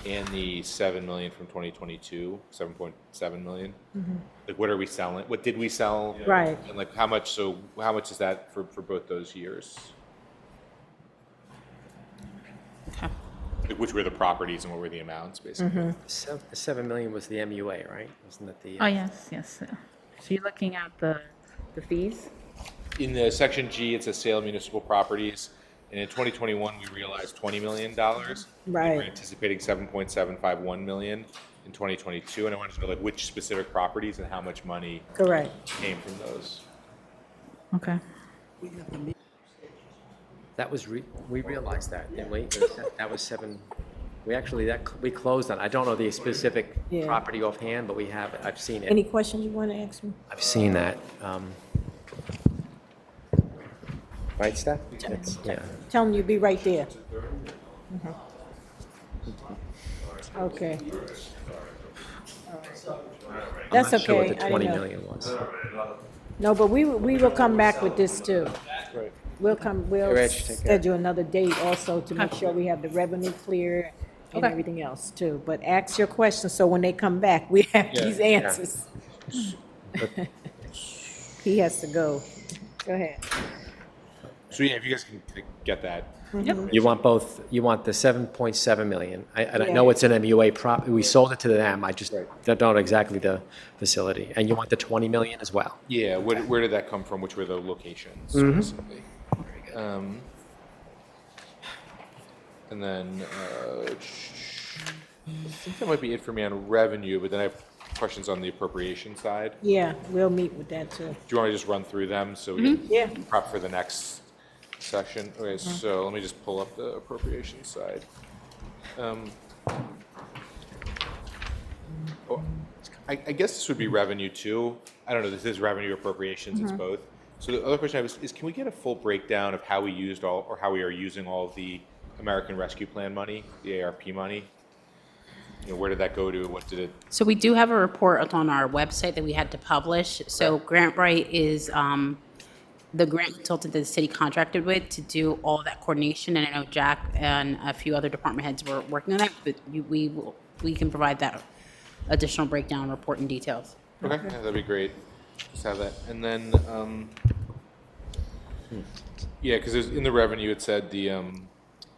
and the 7 million from 2022, 7.7 million? Like, what are we selling? What did we sell? Right. And like, how much is that for both those years? Okay. Like, which were the properties and what were the amounts, basically? The 7 million was the MUA, right? Wasn't that the? Oh, yes. So you're looking at the fees? In the section G, it says sale of municipal properties, and in 2021, we realized $20 million. Right. We're anticipating 7.751 million in 2022, and I wanted to know like which specific properties and how much money Correct. came from those. Okay. That was, we realized that, didn't we? That was 7, we closed on, I don't know the specific Yeah. property offhand, but I've seen it. Any questions you want to ask me? I've seen that. Right, Steph? Yeah. Tell them you'll be right there. Okay. That's I'm not sure what okay. the I 20 didn't know. million was. No, but we will come back with this too. Right. We'll Reg, take care. schedule another date also to make sure we have the revenue clear and Okay. everything else too. But ask your questions so when they come back, we have Yeah. these answers. He has to go. Go ahead. So yeah, if you guys can get that. You want both, you want the 7.7 million. And I know Yeah. it's an MUA prop, we sold it to them, I just don't know exactly the facility. And you want the 20 million as well? Yeah, where did that come from? Which were the locations, basically? And then I think that might be it for me on revenue, but then I have questions on the appropriation side. Yeah, we'll meet with that too. Do you want me to just run through them so we can Yeah. prep for the next section? Okay, so let me just pull up the appropriation side. I guess this would be revenue too. I don't know, this is revenue appropriations, it's both. So the other question I have is can we get a full breakdown of how we used how we are using all of the American Rescue Plan money, the ARP money? You know, where did that go to? What did it? So we do have a report on our website that we had to publish. So GrantBrite is the grant consultant that the city contracted with to do all of that coordination. And I know Jack and a few other department heads were working on that, but we can provide that additional breakdown report and details. Okay, yeah, that'd be great. Just have that. And then, yeah, because in the revenue, it said the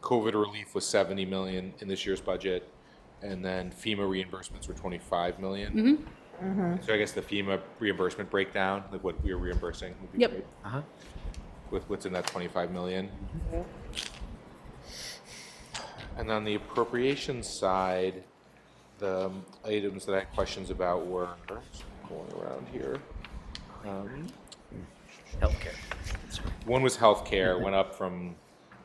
COVID relief was 70 million in this year's budget, and then FEMA reimbursements were 25 million. So I guess the FEMA reimbursement breakdown, like what we are reimbursing, would be Yep. great. With what's in that 25 million. And on the appropriation side, the items that I had questions about were, just going around here. Healthcare. One was healthcare, went up from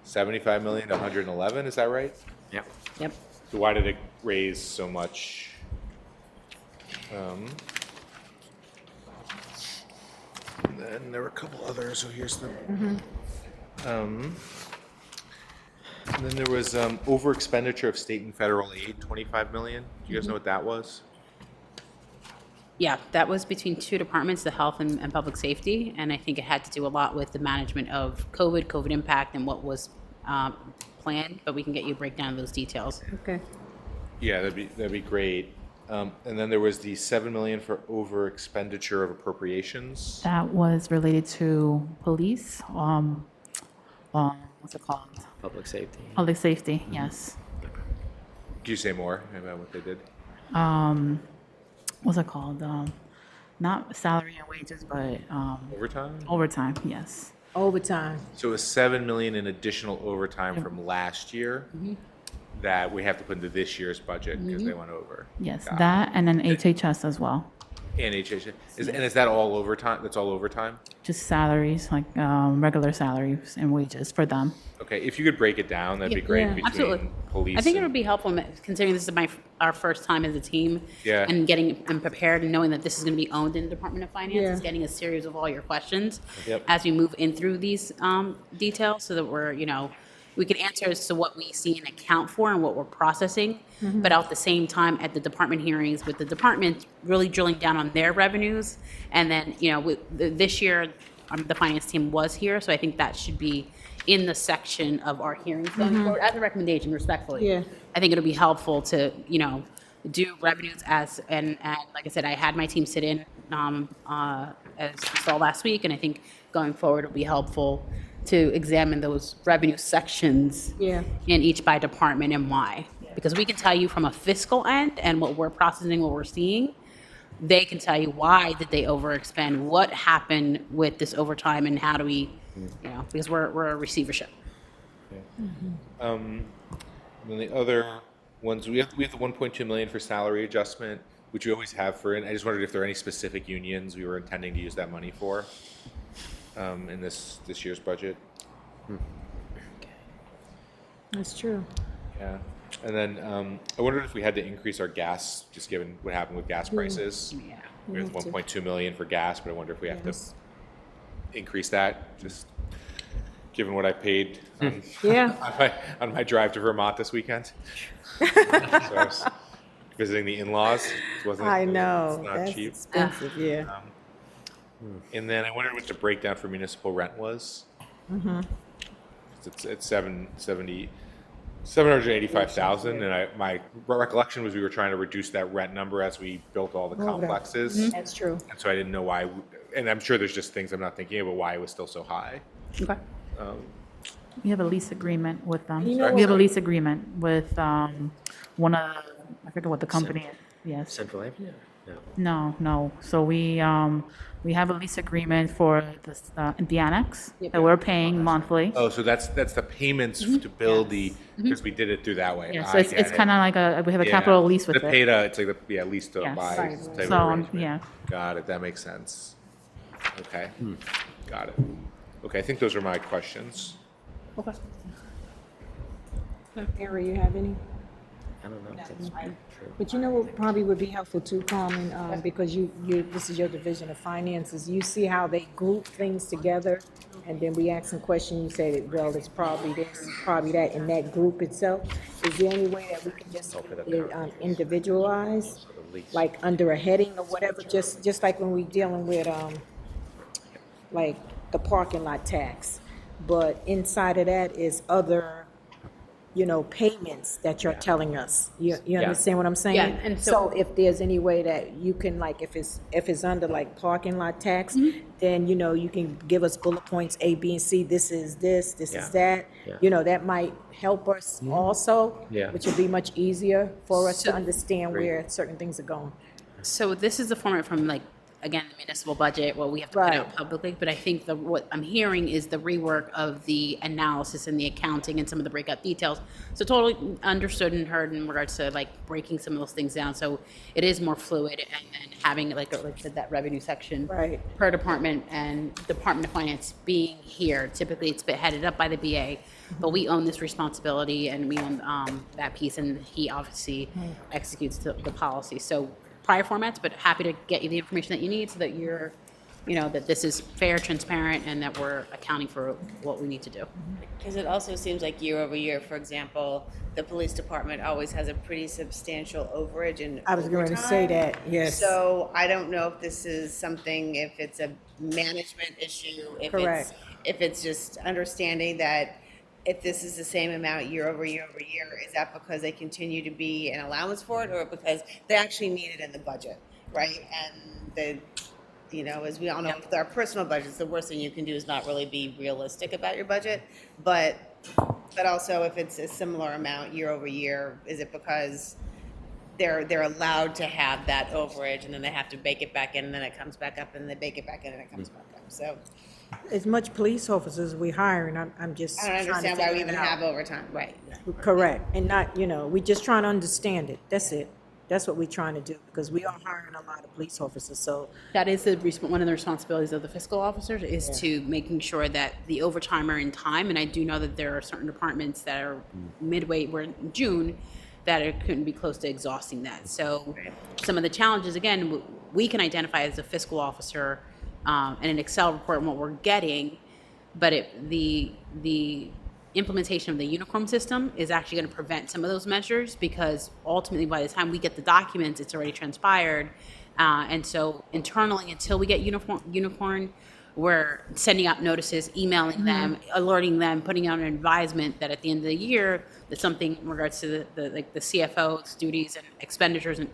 75 million to 111, is that right? Yeah. Yep. So why did it raise so much? And then there were a couple others, so here's the. And then there was over expenditure of state and federal aid, 25 million. Do you guys know what that was? Yeah, that was between two departments, the health and public safety, and I think it had to do a lot with the management of COVID impact, and what was planned. But we can get you a breakdown of those details. Okay. Yeah, that'd be great. And then there was the 7 million for over expenditure of appropriations. That was related to police, what's it called? Public safety. Public safety, yes. Could you say more about what they did? What's it called? Not salary and wages, but Overtime? overtime, yes. Overtime. So it was 7 million in additional overtime from last year Mm-hmm. that we have to put into this year's budget because they went over. Yes, Got it. that and then HHS as well. And HHS. Is that all overtime? That's all overtime? Just salaries, like regular salaries and wages for them. Okay, if you could break it down, that'd be great Yeah. between Absolutely. police. I think it and- would be helpful, considering this is our first time as a team. Yeah. And getting and prepared and knowing that this is going to be owned in the Department of Finance, Yeah. is getting a series of all your questions Yep. as we move in through these details, so that we're, we can answer as to what we see and account for and what we're processing. But at the same time, at the department hearings, with the department really drilling down on their revenues. And then, this year, the finance team was here, so I think that should be in the section of our hearings going forward, as a recommendation, respectfully. Yeah. I think it'll be helpful to, do revenues and like I said, I had my team sit in, as we saw last week, and I think going forward, it'll be helpful to examine those revenue sections Yeah. in each by department and why. Because we can tell you from a fiscal end and what we're processing, what we're seeing, they can tell you why did they overexpend, what happened with this overtime, and how do we, because we're a receivership. And then the other ones, we have the 1.2 million for salary adjustment, which we always have for it. I just wondered if there are any specific unions we were intending to use that money for in this year's budget. That's true. Yeah. And then I wondered if we had to increase our gas, just given what happened with gas prices. Yeah. We have 1.2 million for gas, but I wonder if we have to increase that, just given what I paid Yeah. on my drive to Vermont this weekend. So I was visiting the in-laws. I know. It's not That's cheap. expensive, yeah. And then I wondered what the breakdown for municipal rent was. It's 785,000, and my recollection was we were trying to reduce that rent number as we built all the complexes. That's true. And so I didn't know why, and I'm sure there's just things I'm not thinking of, but why it was still so high. Okay. We have a lease agreement with them. You know We have a what? lease agreement with one of, I forget what the company is. Yes. Central Avenue? No. No. So we have a lease agreement for the annex that we're paying monthly. Oh, so that's the payments to build because we did it through that way. Yeah, I so it's get it. kind of like we have a Yeah. capital lease with The it. pay to, it's like the lease to Yes. buy Right. type of So, arrangement. yeah. Got it, that makes sense. Okay, got it. Okay, I think those are my questions. Okay. Mary, you have any? I don't know. That's true. But you know what probably would be helpful too, Carmen, because this is your division of finances. You see how they group things together, and then we ask some questions. You say that, well, it's probably this, probably that, in that group itself. Is there any way that we can just individualize, like under a heading or whatever? Just like when we dealing with like the parking lot tax, but inside of that is other, payments that you're telling us. You understand what I'm saying? Yeah, and so- if there's any way that you can, like, if it's under like parking lot tax, then, you can give us bullet points A, B, and C. This is this is that. Yeah. That might help us also, Yeah. which will be much easier for us to So- understand where certain things are going. So this is the format from again, the municipal budget, what we have to put out publicly, but I think what I'm hearing is the rework of the analysis and the accounting and some of the breakout details. So totally understood and heard in regards to breaking some of those things down. So it is more fluid and having like I said, that revenue section per department and Department of Finance being here. Typically it's headed up by the BA, but we own this responsibility and we own that piece, and he obviously executes the policy. So prior formats, but happy to get you the information that you need so that you're, that this is fair, transparent, and that we're accounting for what we need to do. Because it also seems like year over year, for example, the police department always has a pretty substantial overage in I was going to say overtime. that, yes. So I don't know if this is something, if it's a management issue, Correct. if it's just understanding that if this is the same amount year over year, is that because they continue to be an allowance for it, or because they actually need it in the budget, right? And as we all know, with our personal budgets, the worst thing you can do is not really be realistic about your budget. But But also, if it's a similar amount year over year, is it because they're allowed to have that overage, and then they have to bake it back in, and then it comes back up, and they bake it back in, and it comes back up? So As much police officers we hiring, I'm just I don't trying to understand why we figure even it out. have overtime, right? Correct, and not, we just trying to understand it, that's it. That's what we're trying to do, because we are hiring a lot of police officers, so, That is one of the responsibilities of the fiscal officers is to making sure that the overtime are in time. And I do know that there are certain departments that are midway, we're in June, that it couldn't be close to exhausting that. So some of the challenges, again, we can identify as a fiscal officer in an Excel report and what we're getting, but the implementation of the uniform system is actually going to prevent some of those measures, because ultimately by the time we get the documents, it's already transpired. And so internally, until we get uniform, we're sending out notices, emailing them, alerting them, putting out an advisement that at the end of the year, that something in regards to the CFO's duties and expenditures and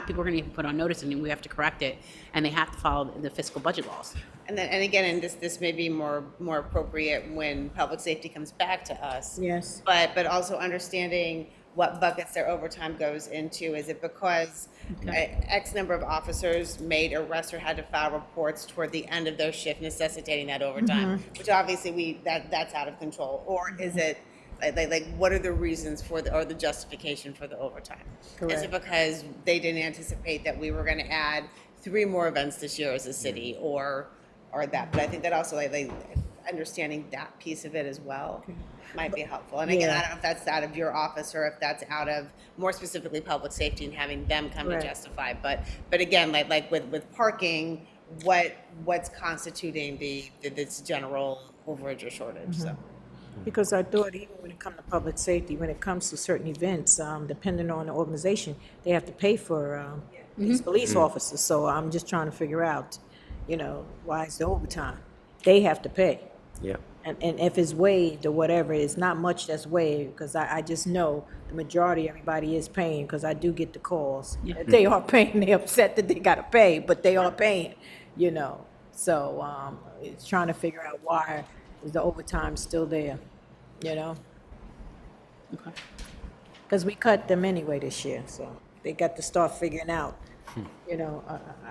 people are going to put on notice, and we have to correct it, and they have to follow the fiscal budget laws. And then, and again, and this may be more appropriate when public safety comes back to us. yes. But also understanding what buckets their overtime goes into. Is it because X number of officers made arrests or had to file reports toward the end of their shift necessitating that overtime, which obviously that's out of control? Or is it like what are the reasons for the justification for the overtime? Correct. Is it because they didn't anticipate that we were going to add 3 more events this year as a city, or that? But I think that also like understanding that piece of it as well might be helpful. And again, I don't know if that's out of your office or if that's out of more specifically public safety and having them come and justify. But again, like with parking, what's constituting this general overage or shortage? So. Because I thought even when it comes to public safety, when it comes to certain events, depending on the organization, they have to pay for these police officers. So I'm just trying to figure out, why is the overtime? They have to pay. Yeah. And if it's waived or whatever, it's not much that's waived, because I just know the majority, everybody is paying, because I do get the calls. If they are paying, they're upset that they got to pay, but they are paying, So it's trying to figure out why is the overtime still there, Okay. Because we cut them anyway this year, so they got to start figuring out.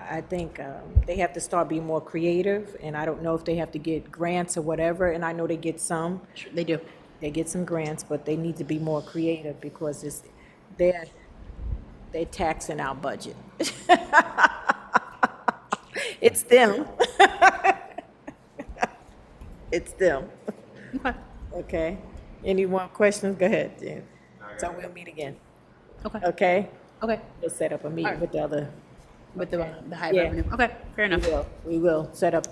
I think they have to start being more creative, and I don't know if they have to get grants or whatever, and I know they get some. Sure, they do. They get some grants, but they need to be more creative, because they're taxing our budget. It's them. It's them. Okay. Okay. Any more questions? Go ahead, Jen. So we'll meet again. Okay? Okay. We'll set up a meeting with the other. With the high revenue. Okay, fair enough. We will set up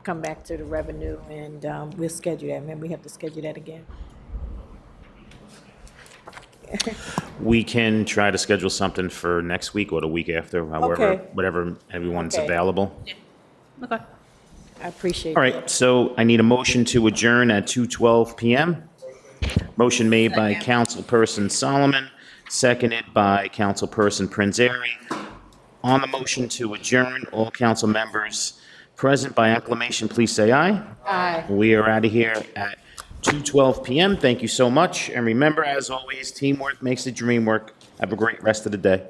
come back to the revenue, and we'll schedule that. Maybe we have to schedule that again. We can try to schedule something for next week or the week after, however, Okay. whatever everyone's Okay. available. Okay. I appreciate it. All right, so I need a motion to adjourn at 2:12 PM. Motion made by Councilperson Solomon, seconded by Councilperson Prinzary. On the motion to adjourn, all council members present by acclamation, please say aye. Aye. We are out of here at 2:12 PM. Thank you so much. And remember, as always, teamwork makes the dream work. Have a great rest of the day.